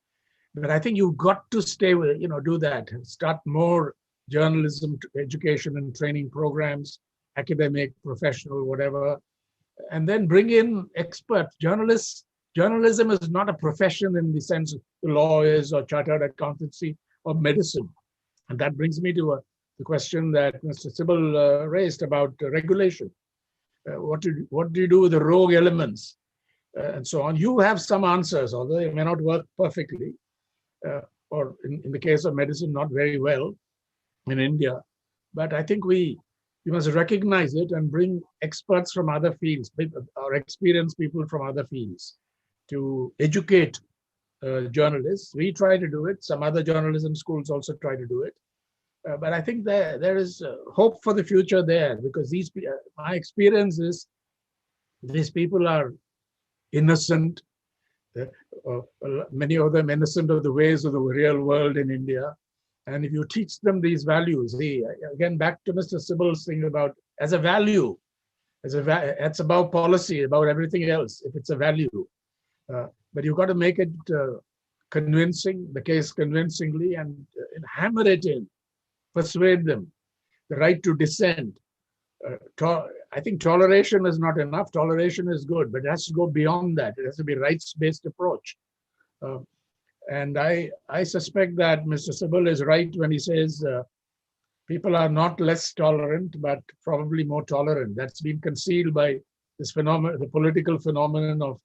But I think you've got to stay with, do that. Start more journalism education and training programs, academic, professional, whatever, and then bring in experts, journalists. Journalism is not a profession in the sense of law is, or chartered accountancy, or medicine. And that brings me to the question that Mr. Sibal raised about regulation. What do you do with the rogue elements and so on? You have some answers, although they may not work perfectly, or in the case of medicine, not very well in India. But I think we must recognize it and bring experts from other fields, or experienced people from other fields, to educate journalists. We try to do it. Some other journalism schools also try to do it. But I think there is hope for the future there, because my experience is these people are innocent. Many of them innocent of the ways of the real world in India. And if you teach them these values, again, back to Mr. Sibal's thing about as a value, it's about policy, about everything else, if it's a value. But you've got to make it convincing, the case convincingly, and hammer it in, persuade them. The right to dissent. I think toleration is not enough. Toleration is good, but it has to go beyond that. It has to be rights-based approach. And I suspect that Mr. Sibal is right when he says people are not less tolerant, but probably more tolerant. That's been concealed by this phenomenon, the political phenomenon of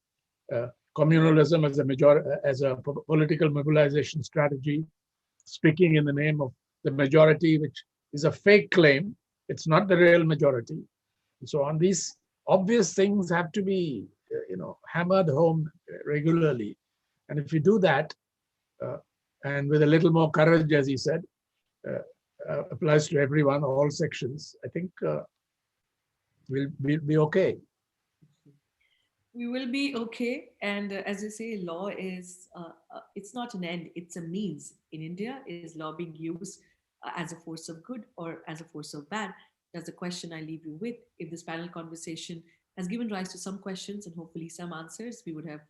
communalism as a political mobilization strategy, speaking in the name of the majority, which is a fake claim. It's not the real majority. And so on, these obvious things have to be hammered home regularly. And if we do that, and with a little more courage, as he said, applies to everyone, all sections, I think we'll be okay. We will be okay. And as I say, law is, it's not an end, it's a means. In India, is law being used as a force of good or as a force of bad? That's the question I leave you with. If this panel conversation has given rise to some questions and hopefully some answers, we would have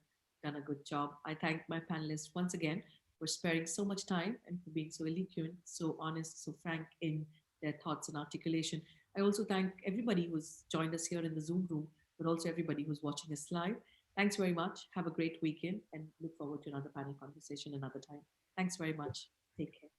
done a good job. I thank my panelists once again for sparing so much time and for being so eloquent, so honest, so frank in their thoughts and articulation. I also thank everybody who's joined us here in the Zoom room, but also everybody who's watching us live. Thanks very much. Have a great weekend and look forward to another panel conversation another time. Thanks very much. Take care.